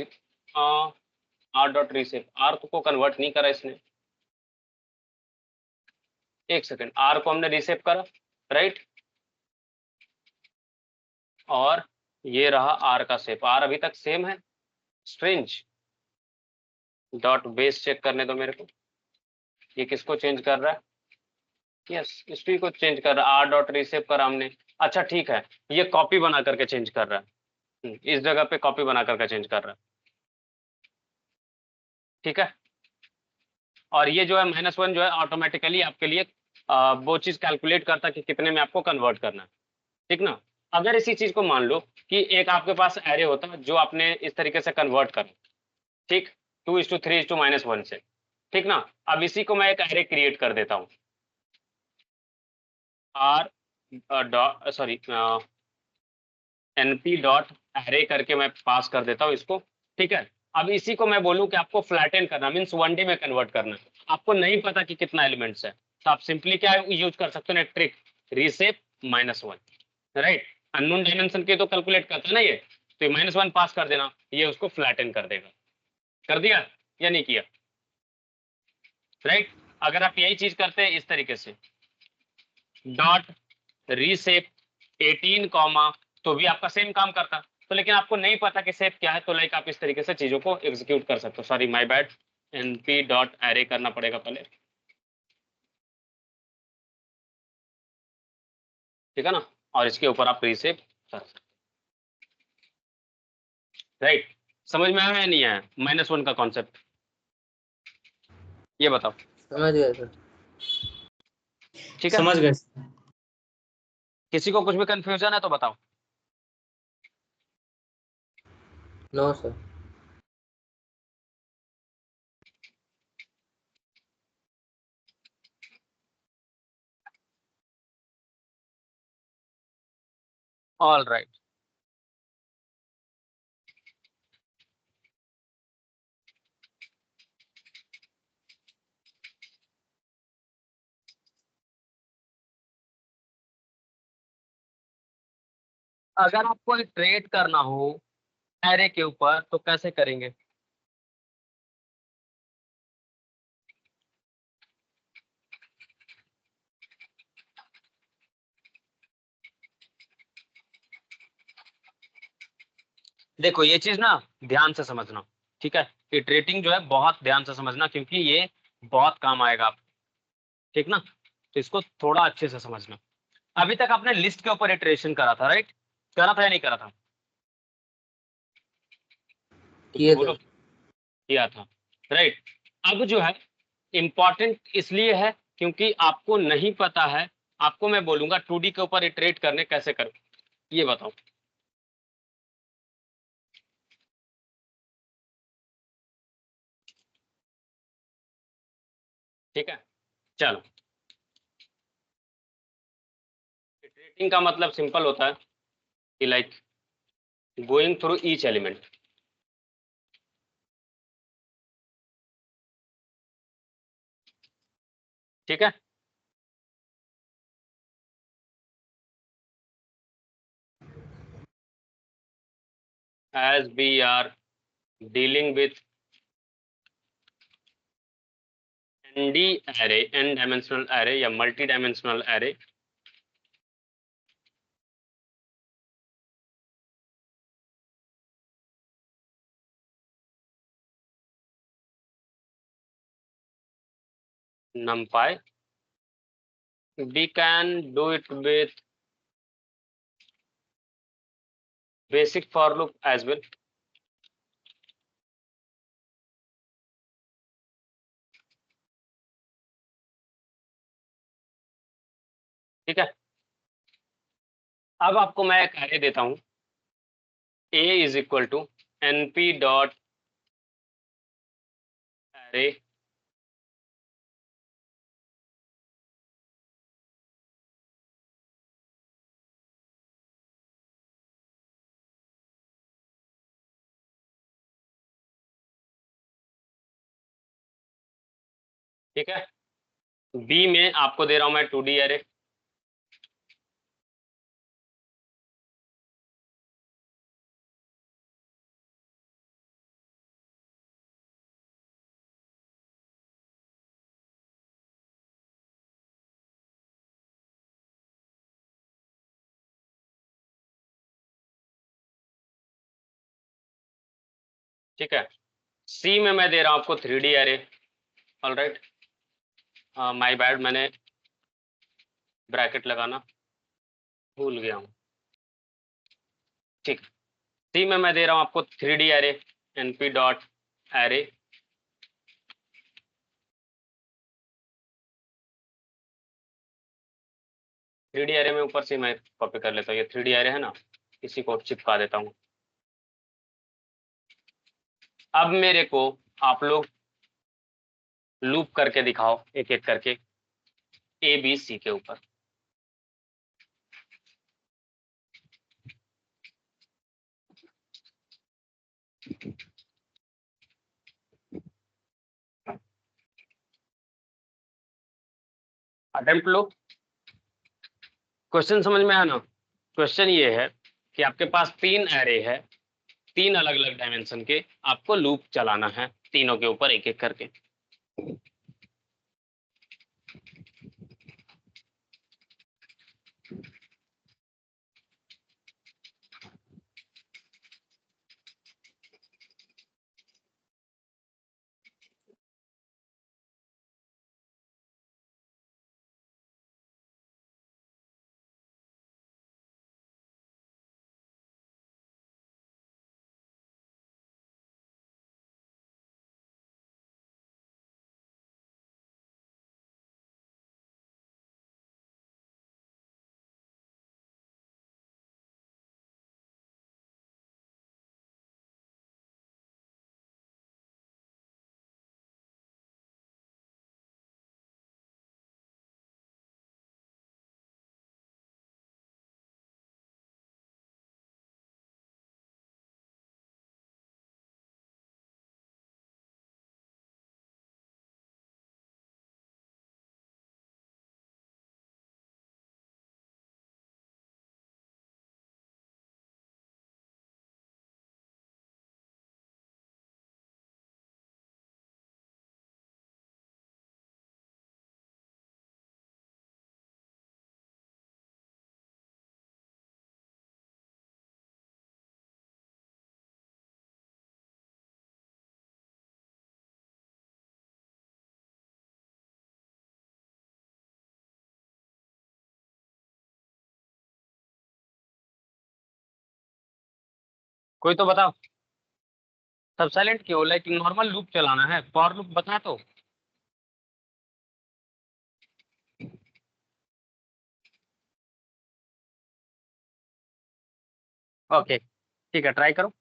आर डॉट रीसेप, आर को कन्वर्ट नहीं करा इसने। एक सेकंड, आर को हमने रीसेप करा, राइट, और ये रहा आर का शेप, आर अभी तक सेम है। स्ट्रेंज, डॉट बेस चेक करने दो मेरे को, ये किसको चेंज कर रहा है? यस, हिस्ट्री को चेंज कर रहा है, आर डॉट रीसेप करा हमने। अच्छा ठीक है, ये कॉपी बना करके चेंज कर रहा है। इस जगह पे कॉपी बना करके चेंज कर रहा है। ठीक है, और ये जो है -1 जो है ऑटोमेटिकली आपके लिए वो चीज कैलकुलेट करता है कि कितने में आपको कन्वर्ट करना है। ठीक ना, अगर इसी चीज को मान लो कि एक आपके पास एरे होता है जो आपने इस तरीके से कन्वर्ट करा, ठीक, 2:3:-1 से। ठीक ना, अब इसी को मैं एक एरे क्रिएट कर देता हूँ, R dot sorry np dot array करके मैं पास कर देता हूँ इसको। ठीक है, अब इसी को मैं बोलूँ कि आपको फ्लैटन करना, मीन्स 1D में कन्वर्ट करना, आपको नहीं पता कि कितना एलिमेंट्स है, तो आप सिंपली क्या यूज कर सकते हो ना, ट्रिक, रीसेप -1, राइट। अननोन डायमेंशन के तो कैलकुलेट करता है ना ये, तो -1 पास कर देना, ये उसको फ्लैटन कर देगा। कर दिया या नहीं किया, राइट। अगर आप यही चीज करते हैं इस तरीके से, डॉट रीसेप 18 कॉमा, तो भी आपका सेम काम करता। तो लेकिन आपको नहीं पता कि सेप क्या है, तो लाइक आप इस तरीके से चीजों को एग्जीक्यूट कर सकते हो। Sorry my bad, np dot array करना पड़ेगा पहले, ठीक है ना, और इसके ऊपर आप रीसेप कर सकते, राइट। समझ में आया या नहीं आया -1 का कॉन्सेप्ट, ये बताओ। समझ गए सर। ठीक है, समझ गए। किसी को कुछ भी कंफ्यूजन है तो बताओ। No sir. ऑल राइट, अगर आपको ट्रेड करना हो एरे के ऊपर तो कैसे करेंगे? देखो ये चीज ना ध्यान से समझना, ठीक है, इटरेटिंग जो है बहुत ध्यान से समझना, क्योंकि ये बहुत काम आएगा आप, ठीक ना, तो इसको थोड़ा अच्छे से समझना। अभी तक आपने लिस्ट के ऊपर इटरेशन करा था, राइट, करा था या नहीं करा था? कुछ तो किए बोलो। थे। किया था, राइट। अब जो है इंपॉर्टेंट इसलिए है क्योंकि आपको नहीं पता है, आपको मैं बोलूंगा 2D के ऊपर इटरेट करने कैसे करो, ये बताओ। ठीक है, चलो, इटरेटिंग का मतलब सिंपल होता है कि like going through each element. ठीक है, as we are dealing with ND array, n dimensional array या multi dimensional array, numpy, we can do it with basic for loop as well। ठीक है, अब आपको मैं एक array देता हूं, a is equal to np dot array ठीक है। बी में आपको दे रहा हूं मैं 2D एरे, ठीक है। सी में मैं दे रहा हूं आपको 3D array. Alright, my bad, मैंने ब्रैकेट लगाना भूल गया हूं। ठीक, सी में मैं दे रहा हूं आपको 3D array, np dot array. Three D array में ऊपर से मैं कॉपी कर लेता हूँ, ये 3D एरे है ना, इसी को चिपका देता हूँ। अब मेरे को आप लोग लूप करके दिखाओ एक एक करके ए बी सी के ऊपर। अटेम्प्ट लो। क्वेश्चन समझ में आया ना? क्वेश्चन ये है कि आपके पास 3 एरे है, 3 अलग अलग डायमेंशन के, आपको लूप चलाना है तीनों के ऊपर एक एक करके। कोई तो बताओ, सब साइलेंट क्यों? लाइक नॉर्मल लूप चलाना है, फॉर लूप बता तो। ओके ठीक है, ट्राई करो।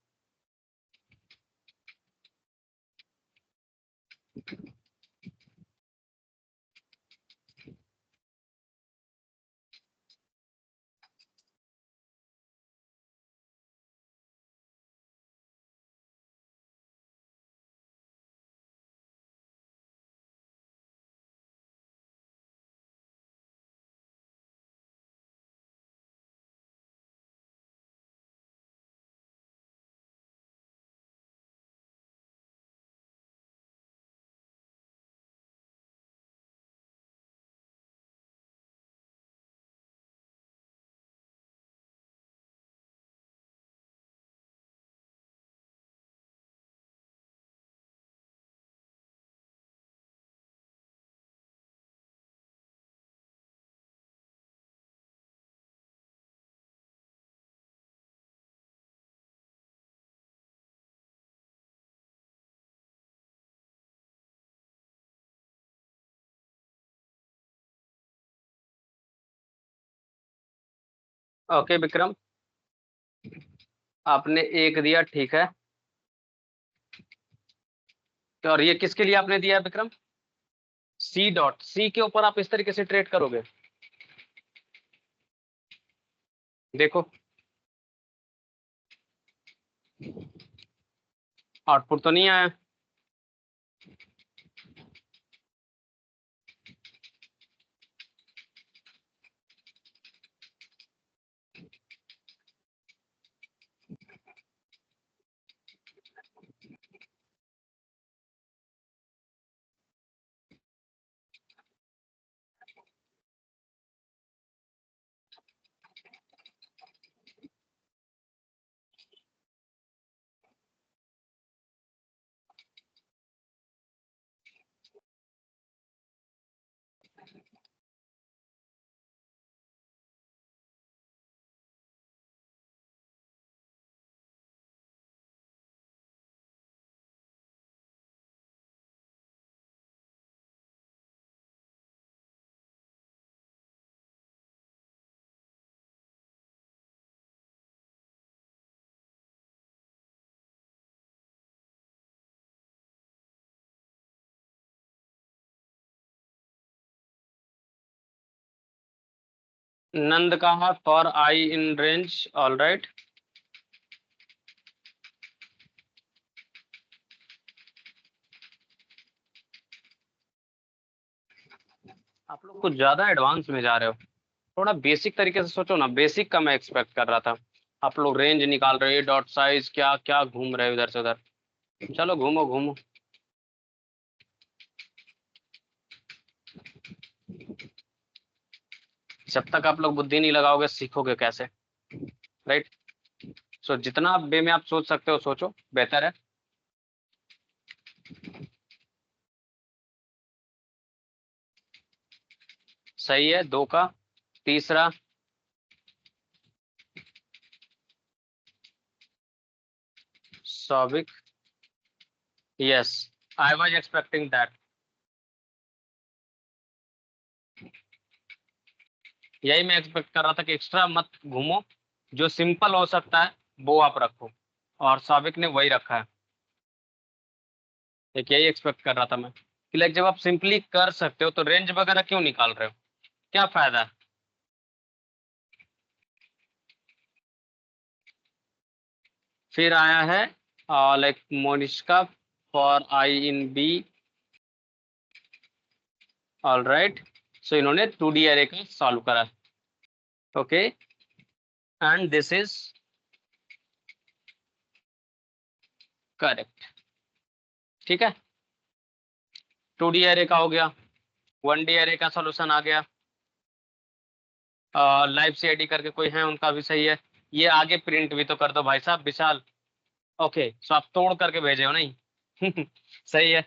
ओके विक्रम, आपने एक दिया, ठीक है। तो और ये किसके लिए आपने दिया है विक्रम? सी डॉट, सी के ऊपर आप इस तरीके से ट्रेड करोगे? देखो आउटपुट तो नहीं आया। नंद का है for I in range, all right. आप लोग कुछ ज्यादा एडवांस में जा रहे हो, थोड़ा बेसिक तरीके से सोचो ना। बेसिक का मैं एक्सपेक्ट कर रहा था, आप लोग रेंज निकाल रहे हो, डॉट साइज क्या क्या घूम रहे हो इधर से उधर। चलो घूमो घूमो। जब तक आप लोग बुद्धि नहीं लगाओगे सीखोगे कैसे, राइट। सो जितना वे में आप सोच सकते हो सोचो, बेहतर है। सही है, 2 का। तीसरा, Souvik. Yes, I was expecting that. यही मैं एक्सपेक्ट कर रहा था कि एक्स्ट्रा मत घूमो, जो सिंपल हो सकता है वो आप रखो, और सौविक ने वही रखा है। एक यही एक्सपेक्ट कर रहा था मैं कि लाइक जब आप सिंपली कर सकते हो तो रेंज वगैरह क्यों निकाल रहे हो, क्या फायदा है। फिर आया है like Monishka for I in B, all right. So इन्होंने 2D एरे का सॉल्व करा, okay, and this is correct. ठीक है, 2D एरे का हो गया, 1D एरे का सॉल्यूशन आ गया। लाइव सीआईडी करके कोई है, उनका भी सही है। ये आगे प्रिंट भी तो कर दो भाई साहब विशाल। ओके, सो आप तोड़ करके भेजे हो नहीं। सही है।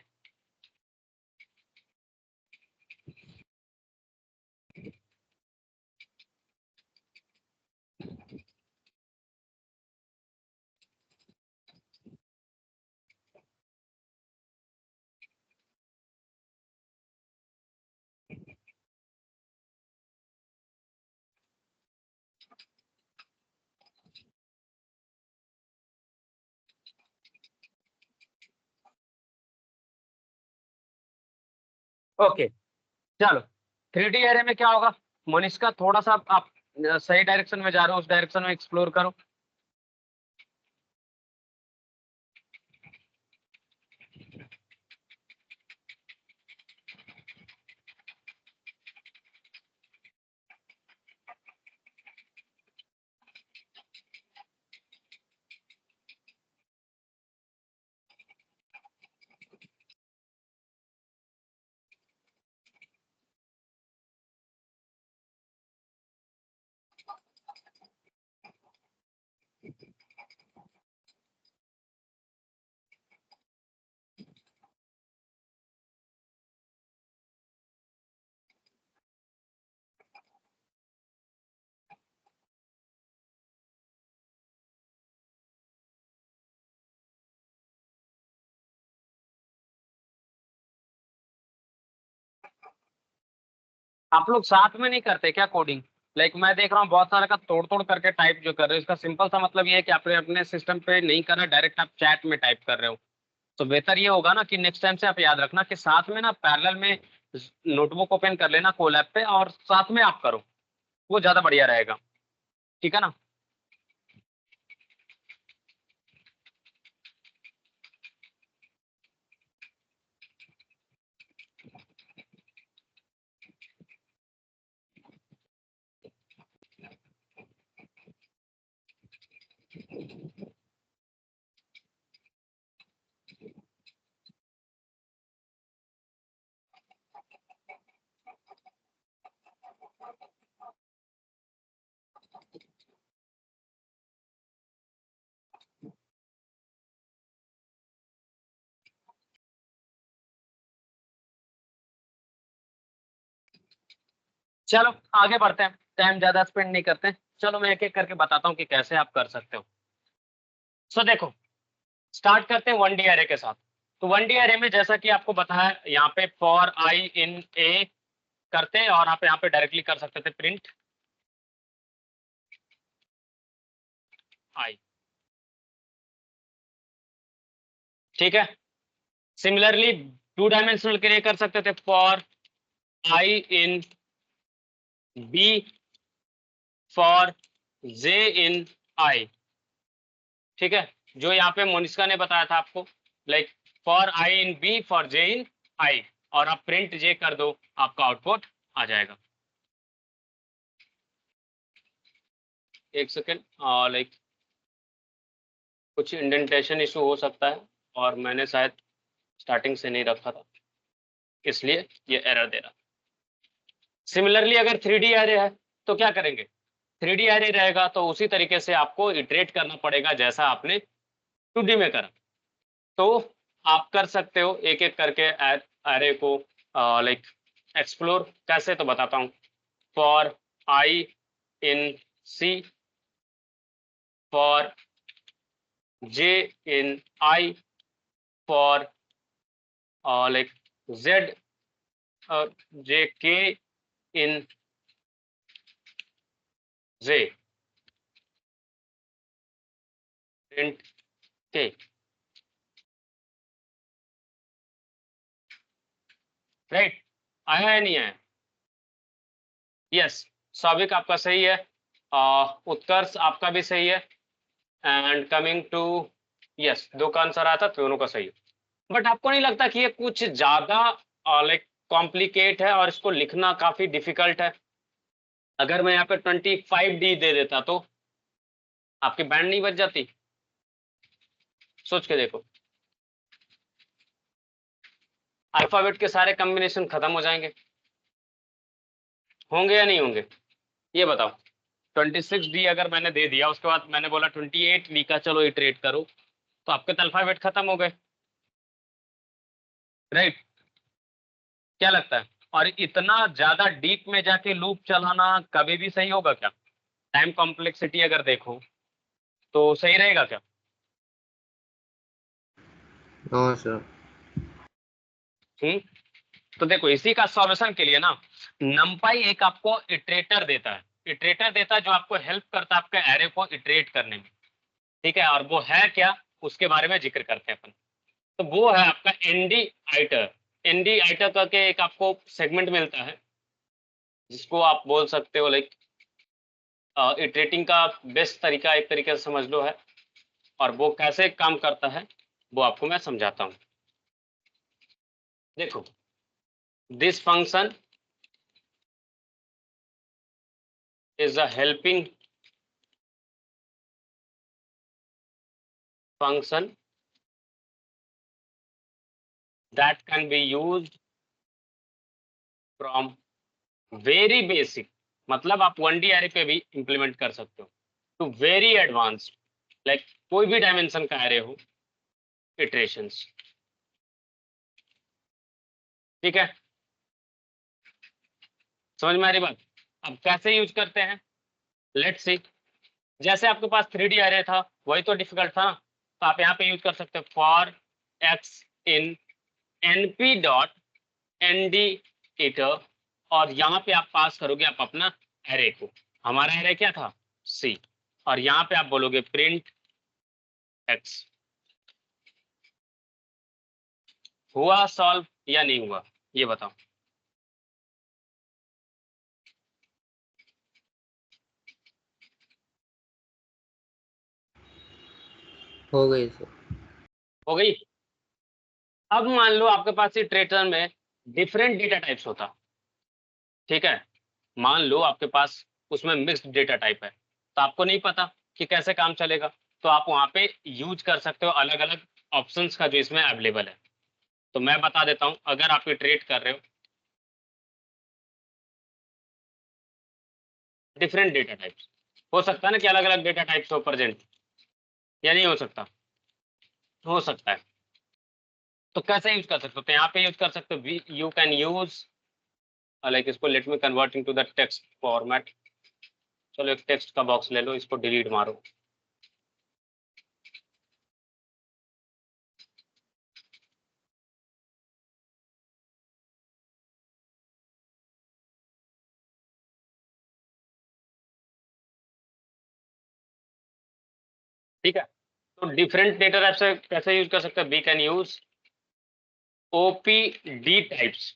ओके, चलो 3D एरे में क्या होगा, मोनिष्का थोड़ा सा आप सही डायरेक्शन में जा रहे हो, उस डायरेक्शन में एक्सप्लोर करो। आप लोग साथ में नहीं करते क्या कोडिंग, लाइक मैं देख रहा हूँ बहुत सारा का तोड़ तोड़ करके टाइप जो कर रहे हो, इसका सिंपल सा मतलब ये है कि आपने अपने सिस्टम पे नहीं करना, डायरेक्ट आप चैट में टाइप कर रहे हो। तो बेहतर ये होगा ना कि नेक्स्ट टाइम से आप याद रखना कि साथ में ना पैरेलल में नोटबुक ओपन कर लेना कोलैब पे, और साथ में आप करो, वो ज्यादा बढ़िया रहेगा। ठीक है ना। चलो आगे बढ़ते हैं, टाइम ज्यादा स्पेंड नहीं करते हैं। चलो मैं एक एक करके बताता हूँ कि कैसे आप कर सकते हो। सो देखो, स्टार्ट करते हैं 1D एरे के साथ। तो 1D एरे में जैसा कि आपको बताया यहाँ पे फॉर आई इन ए करते हैं, और आप यहाँ पे डायरेक्टली कर सकते थे प्रिंट आई। ठीक है, सिमिलरली 2 डायमेंशनल के लिए कर सकते थे for I in B, for J in I, ठीक है, जो यहाँ पे मोनिका ने बताया था आपको, like for I in B for J in I, और आप प्रिंट जे कर दो, आपका आउटपुट आ जाएगा। एक सेकेंड, लाइक कुछ इंडेंटेशन इशू हो सकता है, और मैंने शायद स्टार्टिंग से नहीं रखा था, इसलिए ये एरर दे रहा। सिमिलरली अगर 3D एरे है तो क्या करेंगे, 3D एरे रहेगा तो उसी तरीके से आपको इटरेट करना पड़ेगा जैसा आपने 2D में करा। तो आप कर सकते हो एक एक करके एरे को लाइक एक्सप्लोर कैसे, तो बताता हूँ। For I in C, for J in I, for like Z J K in J, print के, राइट, आया है नहीं आया? यस, सौभिक आपका सही है, उत्कर्ष आपका भी सही है, एंड कमिंग टू, यस, दो का आंसर आया था, दोनों का सही है। बट आपको नहीं लगता कि ये कुछ ज्यादा लाइक कॉम्प्लिकेट है और इसको लिखना काफी डिफिकल्ट है? अगर मैं यहाँ पे 25D दे देता तो आपकी बैंड नहीं बच जाती? सोच के देखो, अल्फाबेट के सारे कॉम्बिनेशन खत्म हो जाएंगे, होंगे या नहीं होंगे, ये बताओ। 26D अगर मैंने दे दिया, उसके बाद मैंने बोला 28D का चलो इटरेट करो, तो आपके तो अल्फाबेट खत्म हो गए, राइट? क्या लगता है? और इतना ज्यादा डीप में जाके लूप चलाना कभी भी सही होगा क्या? टाइम कॉम्प्लेक्सिटी अगर देखो तो सही रहेगा क्या? No sir. तो देखो, इसी का सॉल्यूशन के लिए ना नंपाई एक आपको इटरेटर देता है, इटरेटर देता है जो आपको हेल्प करता है आपके एरे को इटरेट करने में, ठीक है? और वो है क्या, उसके बारे में जिक्र करते हैं अपन। तो वो है आपका एनडी आइटर। एनडी आइटर करके एक आपको सेगमेंट मिलता है, जिसको आप बोल सकते हो लाइक इटरेटिंग का बेस्ट तरीका, एक तरीके से समझ लो है। और वो कैसे काम करता है वो आपको मैं समझाता हूँ। देखो, this function is a helping function that can be used from very basic, मतलब आप 1D एरे पे भी इंप्लीमेंट कर सकते हो, टू वेरी एडवांस्ड, लाइक कोई भी डायमेंशन का एरे हो, इटरेशंस, ठीक है? समझ में आ रही बात? अब कैसे यूज करते हैं, लेट्स सी। जैसे आपके पास 3D एरे था, वही तो डिफिकल्ट था ना, तो आप यहाँ पे यूज कर सकते हो for X in np dot nd hitter, और यहाँ पे आप पास करोगे आप अपना एरे को। हमारा एरे क्या था, सी, और यहाँ पे आप बोलोगे प्रिंट एक्स। हुआ सॉल्व या नहीं हुआ, ये बताओ। हो गई सर। हो गई? अब मान लो आपके पास इटरेटर में डिफरेंट डेटा टाइप्स होता, ठीक है? मान लो आपके पास उसमें मिक्स्ड डेटा टाइप है, तो आपको नहीं पता कि कैसे काम चलेगा, तो आप वहां पे यूज कर सकते हो अलग अलग ऑप्शंस का जो इसमें अवेलेबल है। तो मैं बता देता हूं, अगर आप इटरेट कर रहे हो डिफरेंट डेटा टाइप्स, हो सकता है ना कि अलग अलग डेटा टाइप्स हो प्रेजेंट, या नहीं हो सकता? हो सकता है। तो कैसे यूज कर सकते हो, तो यहाँ पे यूज कर सकते हो, यू कैन यूज लाइक, इसको let me converting to the text format. चलो एक टेक्स्ट का बॉक्स ले लो, इसको डिलीट मारो। ठीक है, तो डिफरेंट डेटा टाइप से कैसे यूज कर सकते हैं, we can use OPD types,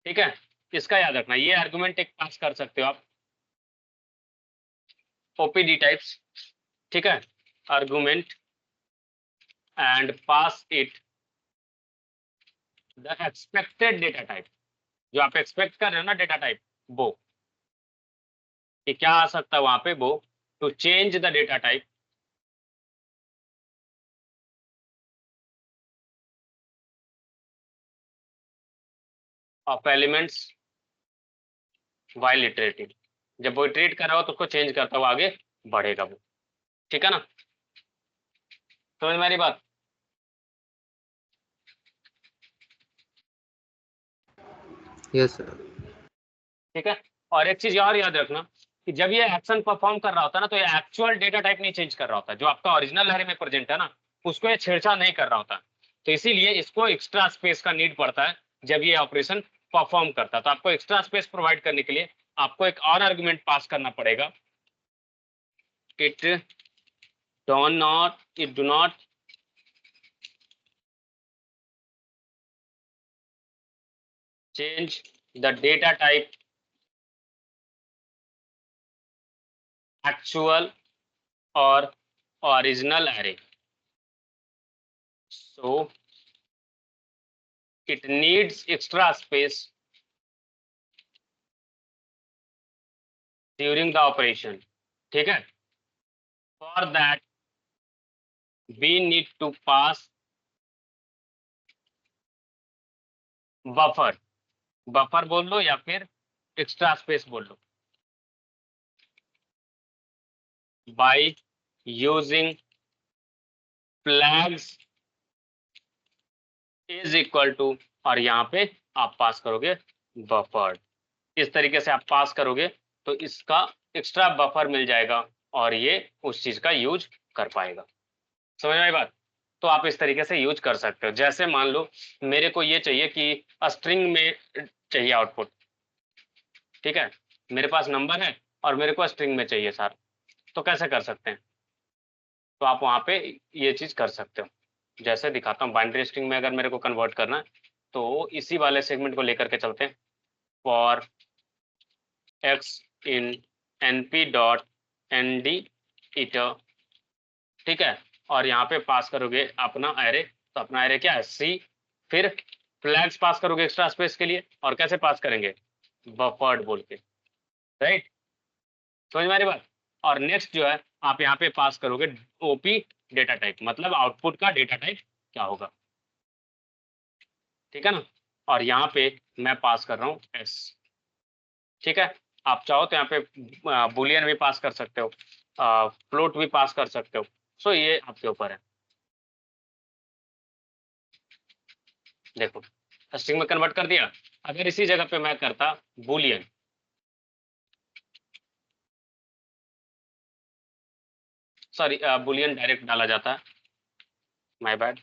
ठीक है? इसका याद रखना, ये आर्गुमेंट एक पास कर सकते हो आप, ओपीडी टाइप्स, ठीक है, argument and pass it the expected data type, जो आप एक्सपेक्ट कर रहे हो ना डेटा टाइप, वो कि क्या आ सकता है वहां पे, वो to change the data type of elements while iterating, जब वो इटरेट कर रहा हो तो उसको चेंज करता हुआ आगे बढ़ेगा वो, ठीक है ना, समझ मेरी बात। Yes sir. ठीक है, और एक चीज और याद रखना कि जब ये एक्शन परफॉर्म कर रहा होता है ना, तो ये एक्चुअल डेटा टाइप नहीं चेंज कर रहा होता, जो आपका ओरिजिनल एरे में प्रेजेंट है ना, उसको ये छेड़छाड़ नहीं कर रहा होता, तो इसीलिए इसको एक्स्ट्रा स्पेस का नीड पड़ता है जब ये ऑपरेशन परफॉर्म करता है। तो आपको एक्स्ट्रा स्पेस प्रोवाइड करने के लिए आपको एक और आर्गुमेंट पास करना पड़ेगा, it do not change the data type actual or original array, so it needs extra space during the operation, ठीक है, for that we need to pass buffer बोल लो या फिर एक्स्ट्रा स्पेस बोल लो, by using flags is equal to, और यहाँ पे आप पास करोगे बफर, इस तरीके से आप पास करोगे तो इसका एक्स्ट्रा बफर मिल जाएगा और ये उस चीज का यूज कर पाएगा, समझ में आई बात। तो आप इस तरीके से यूज कर सकते हो, जैसे मान लो मेरे को ये चाहिए कि स्ट्रिंग में चाहिए आउटपुट, ठीक है, मेरे पास नंबर है और मेरे को स्ट्रिंग में चाहिए सर, तो कैसे कर सकते हैं, तो आप वहां पे ये चीज कर सकते हो, जैसे दिखाता हूँ। बाइनरी स्ट्रिंग में अगर मेरे को कन्वर्ट करना है तो इसी वाले सेगमेंट को लेकर के चलते हैं, for X in np.nd iter, ठीक है, और यहाँ पे पास करोगे अपना एरे, तो अपना एरे क्या है सी, फिर फ्लैग्स पास करोगे एक्स्ट्रा स्पेस के लिए, और कैसे पास करेंगे बफर्ड बोल के, राइट, समझ में आ रही बात। और नेक्स्ट जो है आप यहाँ पे पास करोगे ओपी डेटा टाइप, मतलब आउटपुट का डेटा टाइप क्या होगा, ठीक है ना, और यहाँ पे मैं पास कर रहा हूँ एस, ठीक है, आप चाहो तो यहाँ पे बुलियन भी पास कर सकते हो, फ्लोट भी पास कर सकते हो, सो ये आपके ऊपर है। देखो स्ट्रिंग में कन्वर्ट कर दिया, अगर इसी जगह पे मैं करता बुलियन, सॉरी बुलियन डायरेक्ट डाला जाता है, माय बैड,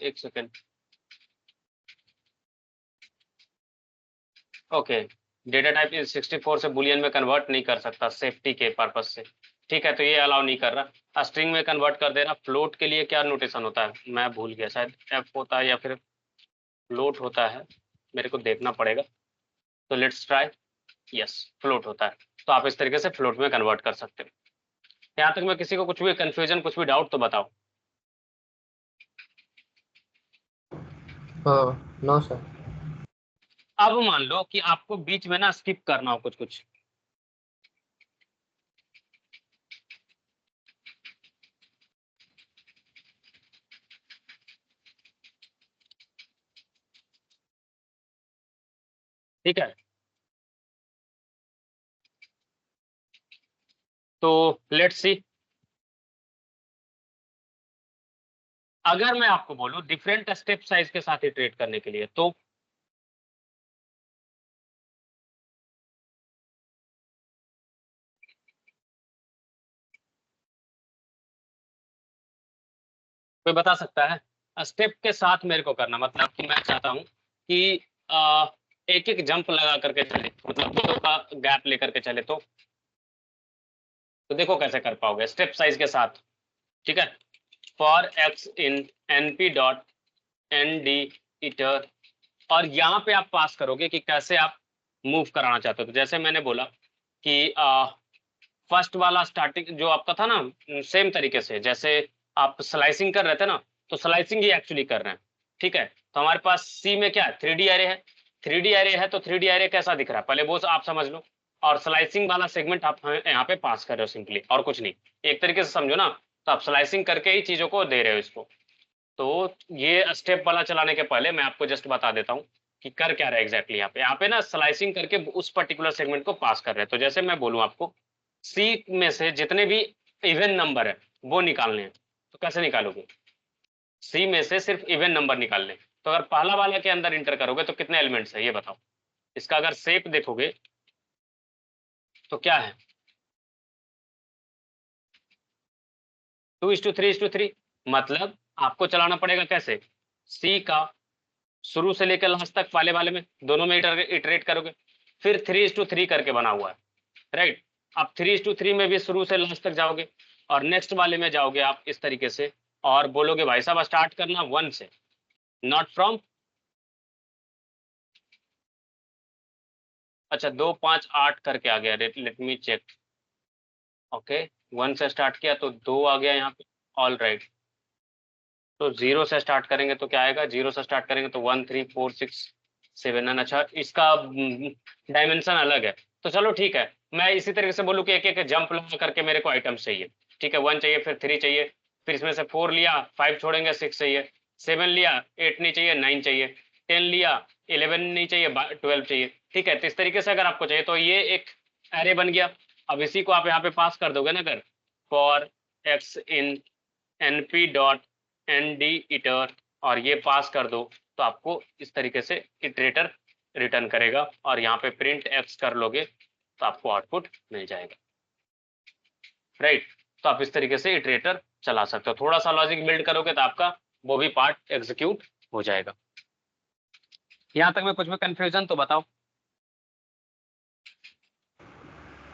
एक second, okay, data type is 64 से बुलियन में कन्वर्ट नहीं कर सकता सेफ्टी के पर्पज से, ठीक है, तो ये अलाउ नहीं कर रहा, स्ट्रिंग में कन्वर्ट कर दे रहा। फ्लोट के लिए क्या नोटेशन होता है मैं भूल गया, शायद एफ होता है या फिर फ्लोट होता है, मेरे को देखना पड़ेगा, तो लेट्स ट्राई, यस फ्लोट होता है, तो आप इस तरीके से फ्लोट में कन्वर्ट कर सकते हो। यहाँ तक में किसी को कुछ भी कंफ्यूजन कुछ भी डाउट तो बताओ। हाँ नो सर। अब मान लो कि आपको बीच में ना स्किप करना हो कुछ कुछ, ठीक है, तो लेट्स सी, अगर मैं आपको बोलूं डिफरेंट स्टेप साइज के साथ इटरेट करने के लिए, तो कोई बता सकता है, स्टेप के साथ मेरे को करना मतलब कि मैं चाहता हूं कि एक एक जंप लगा करके चले, मतलब दो का गैप लेकर के चले, तो देखो कैसे कर पाओगे स्टेप साइज के साथ, ठीक है, for X in np dot N D iter, और यहाँ पे आप पास करोगे कि कैसे आप मूव कराना चाहते हो। तो जैसे मैंने बोला कि फर्स्ट वाला स्टार्टिंग जो आपका था ना, सेम तरीके से जैसे आप स्लाइसिंग कर रहे थे ना, तो स्लाइसिंग ही एक्चुअली कर रहे हैं। ठीक है, तो हमारे पास सी में क्या है, 3D एरे है। 3D एरे है तो 3D एरे कैसा दिख रहा है पहले वो आप समझ लो, और स्लाइसिंग वाला सेगमेंट आप यहाँ पे पास कर रहे हो सिंपली, और कुछ नहीं। एक तरीके से समझो ना, तो आप स्लाइसिंग करके ही चीजों को दे रहे हो इसको। तो ये स्टेप वाला चलाने के पहले मैं आपको जस्ट बता देता हूँ कि कर क्या रहा है एग्जैक्टली। यहाँ पे ना स्लाइसिंग करके उस पर्टिकुलर सेगमेंट को पास कर रहे हैं। तो जैसे मैं बोलूँ आपको, सी में से जितने भी इवन नंबर है वो निकालने हैं। तो कैसे निकालोगे, सी में से सिर्फ इवन नंबर निकालने। तो अगर पहला वाला के अंदर इंटर करोगे तो कितने एलिमेंट्स है ये बताओ। इसका अगर शेप देखोगे तो क्या है, 2:3:3। मतलब आपको चलाना पड़ेगा कैसे, सी का शुरू से लेकर लास्ट तक वाले वाले में दोनों में इटरेट करोगे, फिर 3:3 करके बना हुआ है, राइट। अब 3:3 में भी शुरू से लास्ट तक जाओगे, और नेक्स्ट वाले में जाओगे आप इस तरीके से, और बोलोगे भाई साहब स्टार्ट करना 1 से, नॉट फ्रॉम, अच्छा 2 5 8 करके आ गया, लेट मी चेक। ओके, 1 से स्टार्ट किया तो 2 आ गया यहाँ पे, ऑल राइट। तो 0 से स्टार्ट करेंगे तो क्या आएगा, 0 से स्टार्ट करेंगे तो 1 3 4 6 7 9। अच्छा, इसका डायमेंशन अलग है, तो चलो ठीक है, मैं इसी तरीके से बोलूँ कि एक एक जंप लगा करके मेरे को आइटम्स चाहिए। ठीक है, 1 चाहिए, फिर 3 चाहिए, फिर इसमें से 4 लिया, 5 छोड़ेंगे, 6 चाहिए, 7 लिया, 8 नहीं चाहिए, 9 चाहिए, 10 लिया, 11 नहीं चाहिए, 12 चाहिए। ठीक है, तो इस तरीके से अगर आपको चाहिए तो ये एक एरे बन गया। अब इसी को आप यहाँ पे पास कर दोगे ना, अगर for X in np dot nd hitter, और ये पास कर दो, तो आपको इस तरीके से इटरेटर रिटर्न करेगा, और यहाँ पे प्रिंट x कर लोगे तो आपको आउटपुट मिल जाएगा, राइट। तो आप इस तरीके से इटरेटर चला सकते हो, थोड़ा सा लॉजिक बिल्ड करोगे तो आपका वो भी पार्ट एग्जीक्यूट हो जाएगा। यहाँ तक में कुछ भी कंफ्यूजन तो बताओ।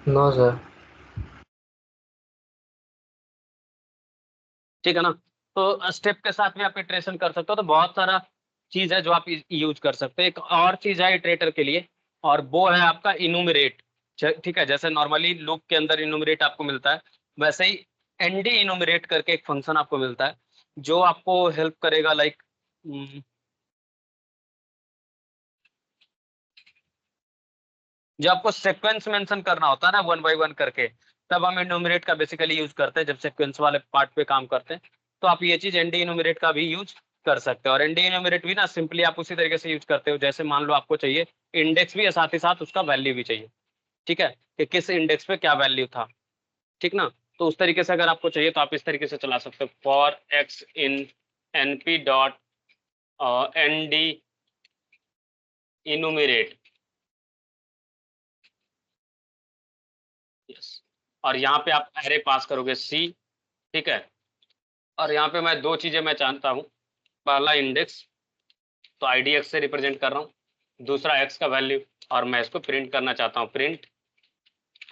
No sir. ठीक है ना, तो स्टेप के साथ भी आप इटरेशन कर सकते हो, तो बहुत सारा चीज है जो आप यूज कर सकते हो। एक और चीज है इटरेटर के लिए, और वो है आपका इनुमरेट। ठीक है, जैसे नॉर्मली लूप के अंदर इनुमरेट आपको मिलता है, वैसे ही एनडी इनुमरेट करके एक फंक्शन आपको मिलता है जो आपको हेल्प करेगा, लाइक जो आपको सीक्वेंस मेंशन करना होता है ना 1 बाय 1 करके, तब हम इनुमरेट का बेसिकली यूज करते हैं जब सीक्वेंस वाले पार्ट पे काम करते हैं। तो आप ये चीज एनडी इनुमरेट का भी यूज कर सकते हो, और एनडी इनुमरेट भी ना सिंपली आप उसी तरीके से यूज करते हो, जैसे मान लो आपको चाहिए इंडेक्स भी है, साथ ही साथ उसका वैल्यू भी चाहिए। ठीक है, कि किस इंडेक्स पे क्या वैल्यू था, ठीक ना। तो उस तरीके से अगर आपको चाहिए तो आप इस तरीके से चला सकते हो, for X in np dot nd इनुमरेट, yes. और यहाँ पे आप एरे पास करोगे सी, ठीक है। और यहाँ पे मैं दो चीजें मैं जानता हूँ, पहला इंडेक्स, तो आईडी एक्स से रिप्रेजेंट कर रहा हूँ, दूसरा एक्स का वैल्यू, और मैं इसको प्रिंट करना चाहता हूँ, print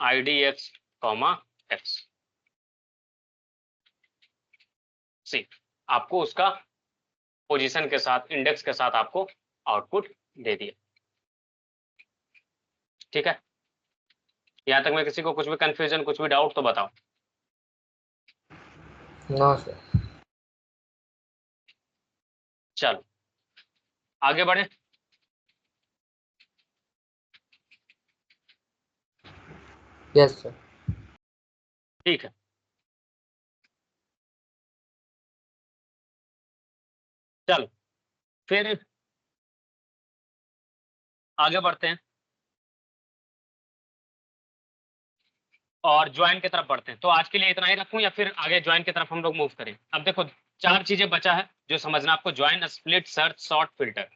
ID X comma X. See, आपको उसका पोजीशन के साथ, इंडेक्स के साथ आपको आउटपुट दे दिया। ठीक है, यहाँ तक में किसी को कुछ भी कंफ्यूजन, कुछ भी डाउट तो बताओ। No sir. चलो आगे बढ़े। Yes sir. ठीक है, चलो फिर आगे बढ़ते हैं और ज्वाइन की तरफ बढ़ते हैं। तो आज के लिए इतना ही रखूं या फिर आगे ज्वाइन की तरफ हम लोग मूव करें। अब देखो 4 चीजें बचा है जो समझना आपको, join, split, search, sort, filter.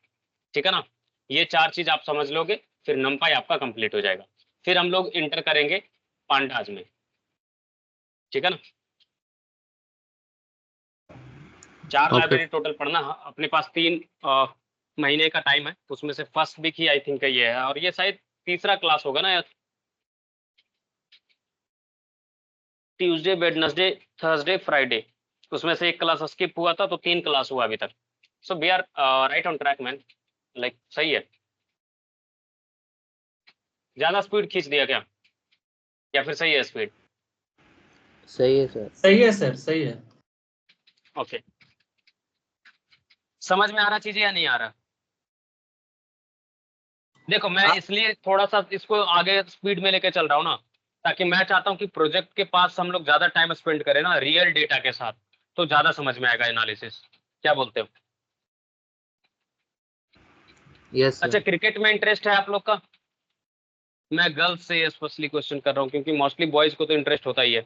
ठीक है ना, ये 4 चीज आप समझ लोगे, फिर नंपाई आपका कंप्लीट हो जाएगा। फिर हम लोग इंटर करेंगे पांडाज में। ठीक है ना, 4 ओके। लाइब्रेरी टोटल पढ़ना है अपने पास, 3 महीने का टाइम है, उसमें से फर्स्ट वीक ही आई थिंक ये है, और ये शायद तीसरा क्लास होगा ना, ट्यूसडे, वेडनेसडे, थर्सडे, फ्राइडे, उसमें से एक क्लास स्किप हुआ था, तो 3 क्लास हुआ अभी तक। So we are right on track man, like सही है। ज्यादा स्पीड खींच दिया क्या, या फिर सही है स्पीड? सही है सर। सही है सर, सही है। ओके, समझ में आ रहा चीजें या नहीं आ रहा? देखो मैं इसलिए थोड़ा सा इसको आगे स्पीड में लेके चल रहा हूँ ना, ताकि मैं चाहता हूँ कि प्रोजेक्ट के पास हम लोग ज्यादा टाइम स्पेंड करें ना रियल डेटा के साथ, तो ज्यादा समझ में आएगा एनालिसिस। क्या बोलते हो? यस अच्छा, सर। क्रिकेट में इंटरेस्ट है आप लोग का? मैं गर्ल्स से स्पेशली क्वेश्चन कर रहा हूँ क्योंकि मोस्टली बॉयज को तो इंटरेस्ट होता ही है।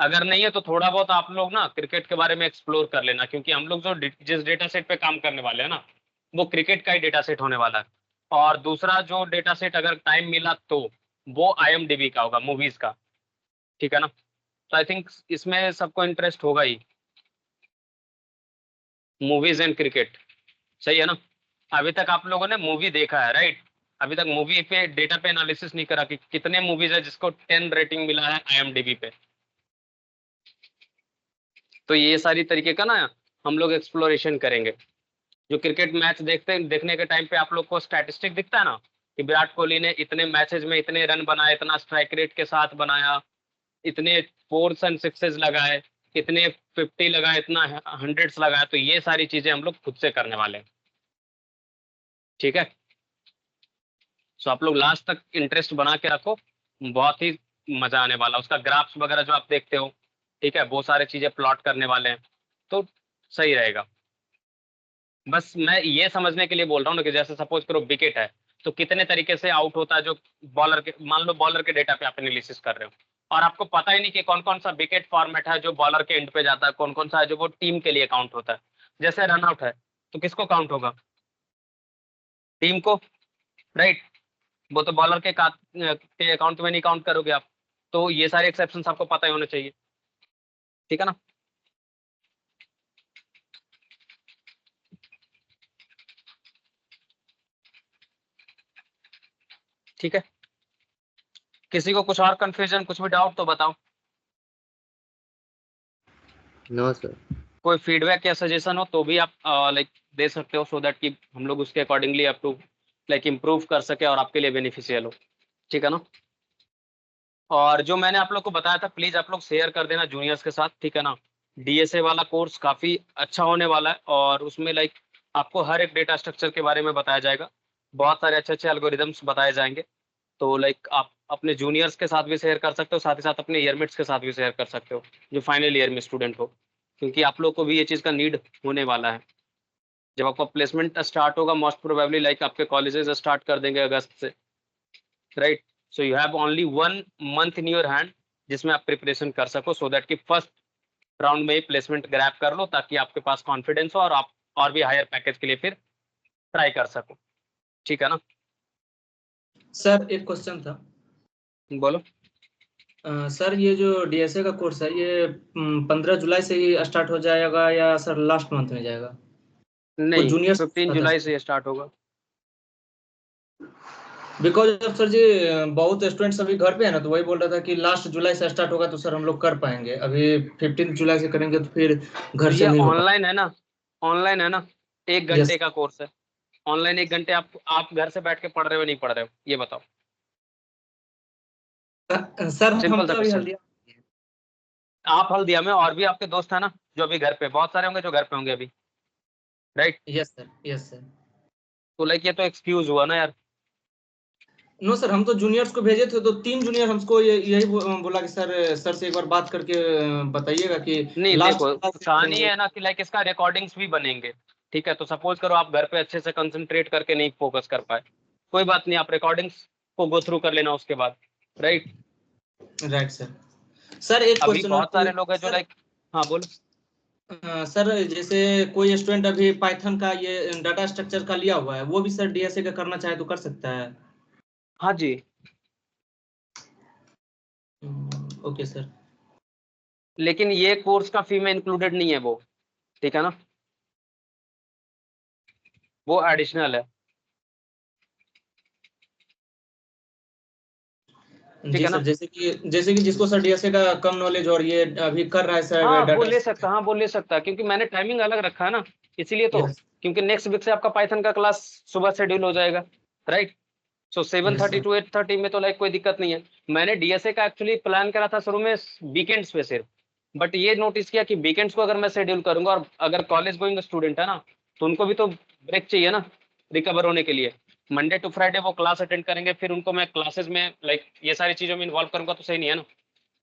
अगर नहीं है तो थोड़ा बहुत आप लोग ना क्रिकेट के बारे में एक्सप्लोर कर लेना, क्योंकि हम लोग जो जिस डेटा सेट पे काम करने वाले हैं ना, वो क्रिकेट का ही डेटा सेट होने वाला है। और दूसरा जो डेटा सेट अगर टाइम मिला तो वो IMDb का होगा, मूवीज का। ठीक है ना? तो आई थिंक इसमें सबको इंटरेस्ट होगा ही, मूवीज एंड क्रिकेट। सही है ना? अभी तक आप लोगों ने मूवी देखा है, राइट? अभी तक मूवी पे डेटा पे एनालिसिस नहीं करा कि कितने मूवीज है जिसको 10 रेटिंग मिला है IMDb पे। तो ये सारी तरीके का ना हम लोग एक्सप्लोरेशन करेंगे। जो क्रिकेट मैच देखने के टाइम पे आप लोग को स्टैटिस्टिक दिखता है ना, कि विराट कोहली ने इतने मैचेस में इतने रन बनाए, इतना स्ट्राइक रेट के साथ बनाया, इतने फोर्स एंड सिक्सेस लगाए, इतने 50 लगाए, इतना हंड्रेड्स लगाए, तो ये सारी चीजें हम लोग खुद से करने वाले हैं। ठीक है? सो आप लोग लास्ट तक इंटरेस्ट बना के रखो, बहुत ही मजा आने वाला। उसका ग्राफ्स वगैरह जो आप देखते हो, ठीक है, वो सारे चीजें प्लॉट करने वाले हैं, तो सही रहेगा। बस मैं ये समझने के लिए बोल रहा हूँ ना कि जैसे सपोज करो विकेट है, तो कितने तरीके से आउट होता है जो बॉलर के, मान लो बॉलर के डेटा पे आप एनालिसिस कर रहे हो, और आपको पता ही नहीं कि कौन कौन सा विकेट फॉर्मेट है जो बॉलर के एंड पे जाता है, कौन कौन सा है जो वो टीम के लिए काउंट होता है। जैसे रन आउट है तो किसको काउंट होगा? टीम को, राइट? वो तो बॉलर के अकाउंट में नहीं काउंट करोगे आप। तो ये सारे एक्सेप्शन आपको पता ही होने चाहिए। ठीक है ना? ठीक है, किसी को कुछ और कंफ्यूजन, कुछ भी डाउट तो बताओ। No sir. कोई फीडबैक या सजेशन हो तो भी आप लाइक दे सकते हो, सो दैट कि हम लोग उसके अकॉर्डिंगली अप्रूव लाइक इम्प्रूव कर सके और आपके लिए बेनिफिशियल हो। ठीक है ना? और जो मैंने आप लोग को बताया था प्लीज आप लोग शेयर कर देना जूनियर्स के साथ। ठीक है ना? DSA वाला कोर्स काफी अच्छा होने वाला है, और उसमें लाइक आपको हर एक डेटा स्ट्रक्चर के बारे में बताया जाएगा, बहुत सारे अच्छे अच्छे एल्गोरिदम्स बताए जाएंगे। तो लाइक आप अपने जूनियर्स के साथ भी शेयर कर सकते हो, साथ ही साथ अपने ईयरमेट्स के साथ भी शेयर कर सकते हो जो फाइनल ईयर में स्टूडेंट हो, क्योंकि आप लोग को भी ये चीज़ का नीड होने वाला है। जब आपका प्लेसमेंट स्टार्ट होगा मोस्ट प्रोबेबली लाइक आपके कॉलेजेस स्टार्ट कर देंगे अगस्त से, right? So you have only 1 month in your hand जिसमें आप प्रिपरेशन कर सको, सो दैट कि फर्स्ट राउंड में ही प्लेसमेंट ग्रैब कर लो, ताकि आपके पास कॉन्फिडेंस हो और आप और भी हायर पैकेज के लिए फिर ट्राई कर सको। ठीक है ना? सर एक क्वेश्चन था। बोलो। सर ये जो DSA का कोर्स है ये 15 जुलाई से ही स्टार्ट हो जाएगा या सर लास्ट मंथ में जाएगा? कुछ नहीं, जूनियर्स 15 था जुलाई सर, से स्टार्ट होगा। बिकॉज अब सर जी बहुत स्टूडेंट्स अभी घर पे है ना, तो वही बोल रहा था कि लास्ट जुलाई से स्टार्ट होगा तो सर हम लोग कर पाएंगे। अभी 15 जुलाई से करेंगे तो फिर तो घर से ये नहीं हो पाएगा। ऑनलाइन है ना, ऑनलाइन है ना, 1 घंटे यस का कोर्स है। ऑनलाइन 1 घंटे आप घर से बैठ के पढ़ रहे हो नहीं पढ़ रहे हो, ये बताओ। सर, हम सिंपल सा तो अभी क्वेश्चन। हल्दिया। आप हल्दिया में, और भी आपके दोस्त है ना जो अभी घर पे, बहुत सारे होंगे जो घर पे होंगे अभी, right? Yes sir, yes sir. तो लाइक ये तो एक्सक्यूज हुआ ना यार। नो सर, हम तो जूनियर्स को भेजे थे तो 3 जूनियर हमको यही बोला कि सर से एक बार बात करके बताइएगा कि नहीं लास्ट देखो, क्लास से कहानी करेंगे। है ना कि लाइक इसका रिकॉर्डिंग्स भी बनेंगे। ठीक है? तो सपोज करो आप घर पे अच्छे से कंसंट्रेट करके नहीं फोकस कर पाए, कोई बात नहीं, आप रिकॉर्डिंग्स को गो थ्रू कर लेना उसके बाद, राइट? Right sir. सर एक अभी क्वेश्चन और बहुत कि सारे लोग हैं जो सर, लाइक, हाँ बोलो। सर जैसे कोई स्टूडेंट अभी पाइथन का ये डाटा स्ट्रक्चर का लिया हुआ है, वो भी सर DSA का करना चाहे तो कर सकता है? हाँ जी, ओके सर। लेकिन ये कोर्स का फी में इंक्लूडेड नहीं है वो। ठीक है ना? वो एडिशनल है। ठीक जी है सर, ना? जैसे कि जिसको सर DSA का कम नॉलेज और ये अभी कर रहा है सर हाँ वो डाटा। ले सकता, हाँ वो ले सकता है, क्योंकि मैंने टाइमिंग अलग रखा है ना, इसीलिए तो। यस क्योंकि नेक्स्ट वीक से आपका पाइथन का क्लास सुबह शेड्यूल हो जाएगा, राइट। सो 7:30 to 8:30 में तो लाइक कोई दिक्कत नहीं है। मैंने डीएसए का एक्चुअली प्लान करा था शुरू में वीकेंड्स पे सिर्फ, बट ये नोटिस किया कि वीकेंड्स को अगर मैं शेड्यूल करूंगा और अगर कॉलेज गोइंग स्टूडेंट है ना, तो उनको भी तो ब्रेक चाहिए ना रिकवर होने के लिए। मंडे टू फ्राइडे वो क्लास अटेंड करेंगे, फिर उनको मैं क्लासेस में लाइक ये सारी चीजों में इन्वॉल्व करूंगा तो सही नहीं है ना।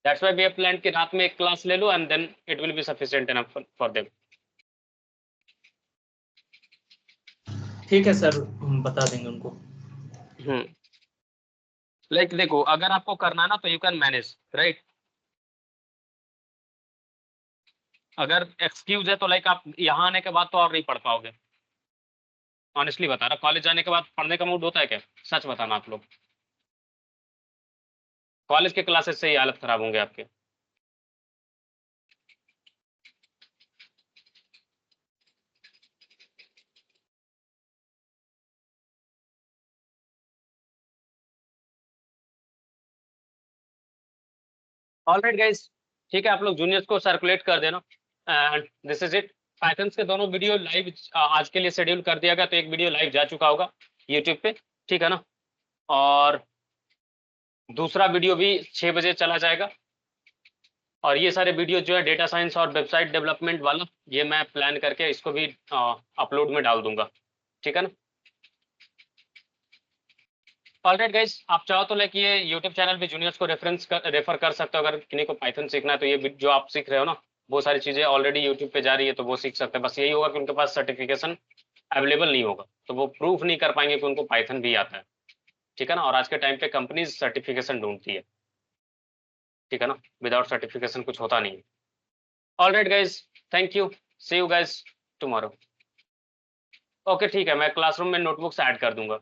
That's why we have planned कि रात में एक क्लास ले लो and then it will be sufficient enough for them. ठीक है सर, हम बता देंगे उनको। लाइक देखो, अगर आपको करना है ना तो यू कैन मैनेज, राइट। अगर एक्सक्यूज है तो लाइक आप यहाँ आने के बाद तो और नहीं पढ़ पाओगे। ऑनेस्टली बता रहा, कॉलेज जाने के बाद पढ़ने का मूड होता है क्या? सच बताना आप लोग, कॉलेज के क्लासेस से ही हालत खराब होंगे आपके। ऑलराइट गाइस, ठीक है, आप लोग जूनियर्स को सर्कुलेट कर देना and this is it. Python के दोनों वीडियो लाइव आज के लिए शेड्यूल कर दिया गया, तो एक वीडियो लाइव जा चुका होगा यूट्यूब पे, ठीक है ना। और दूसरा वीडियो भी 6 बजे चला जाएगा। और ये सारे वीडियो जो है डेटा साइंस और वेबसाइट डेवलपमेंट वाला, ये मैं प्लान करके इसको भी अपलोड में डाल दूंगा, ठीक है ना। ऑलराइट गाइस, आप चाहो तो लाइक ये यूट्यूब चैनल पे जूनियर्स को रेफर कर सकते हो। अगर किसी को पाइथन सीखना है तो ये जो आप सीख रहे हो ना, वो सारी चीजें ऑलरेडी यूट्यूब पे जा रही है, तो वो सीख सकते हैं। बस यही होगा कि उनके पास सर्टिफिकेशन अवेलेबल नहीं होगा, तो वो प्रूफ नहीं कर पाएंगे कि उनको पाइथन भी आता है, ठीक है ना। और आज के टाइम पे कंपनीज सर्टिफिकेशन ढूंढती है, ठीक है ना। विदाउट सर्टिफिकेशन कुछ होता नहीं है। Alright guys, thank you, see you guys tomorrow. Okay ठीक है, मैं क्लासरूम में नोटबुक्स ऐड कर दूंगा।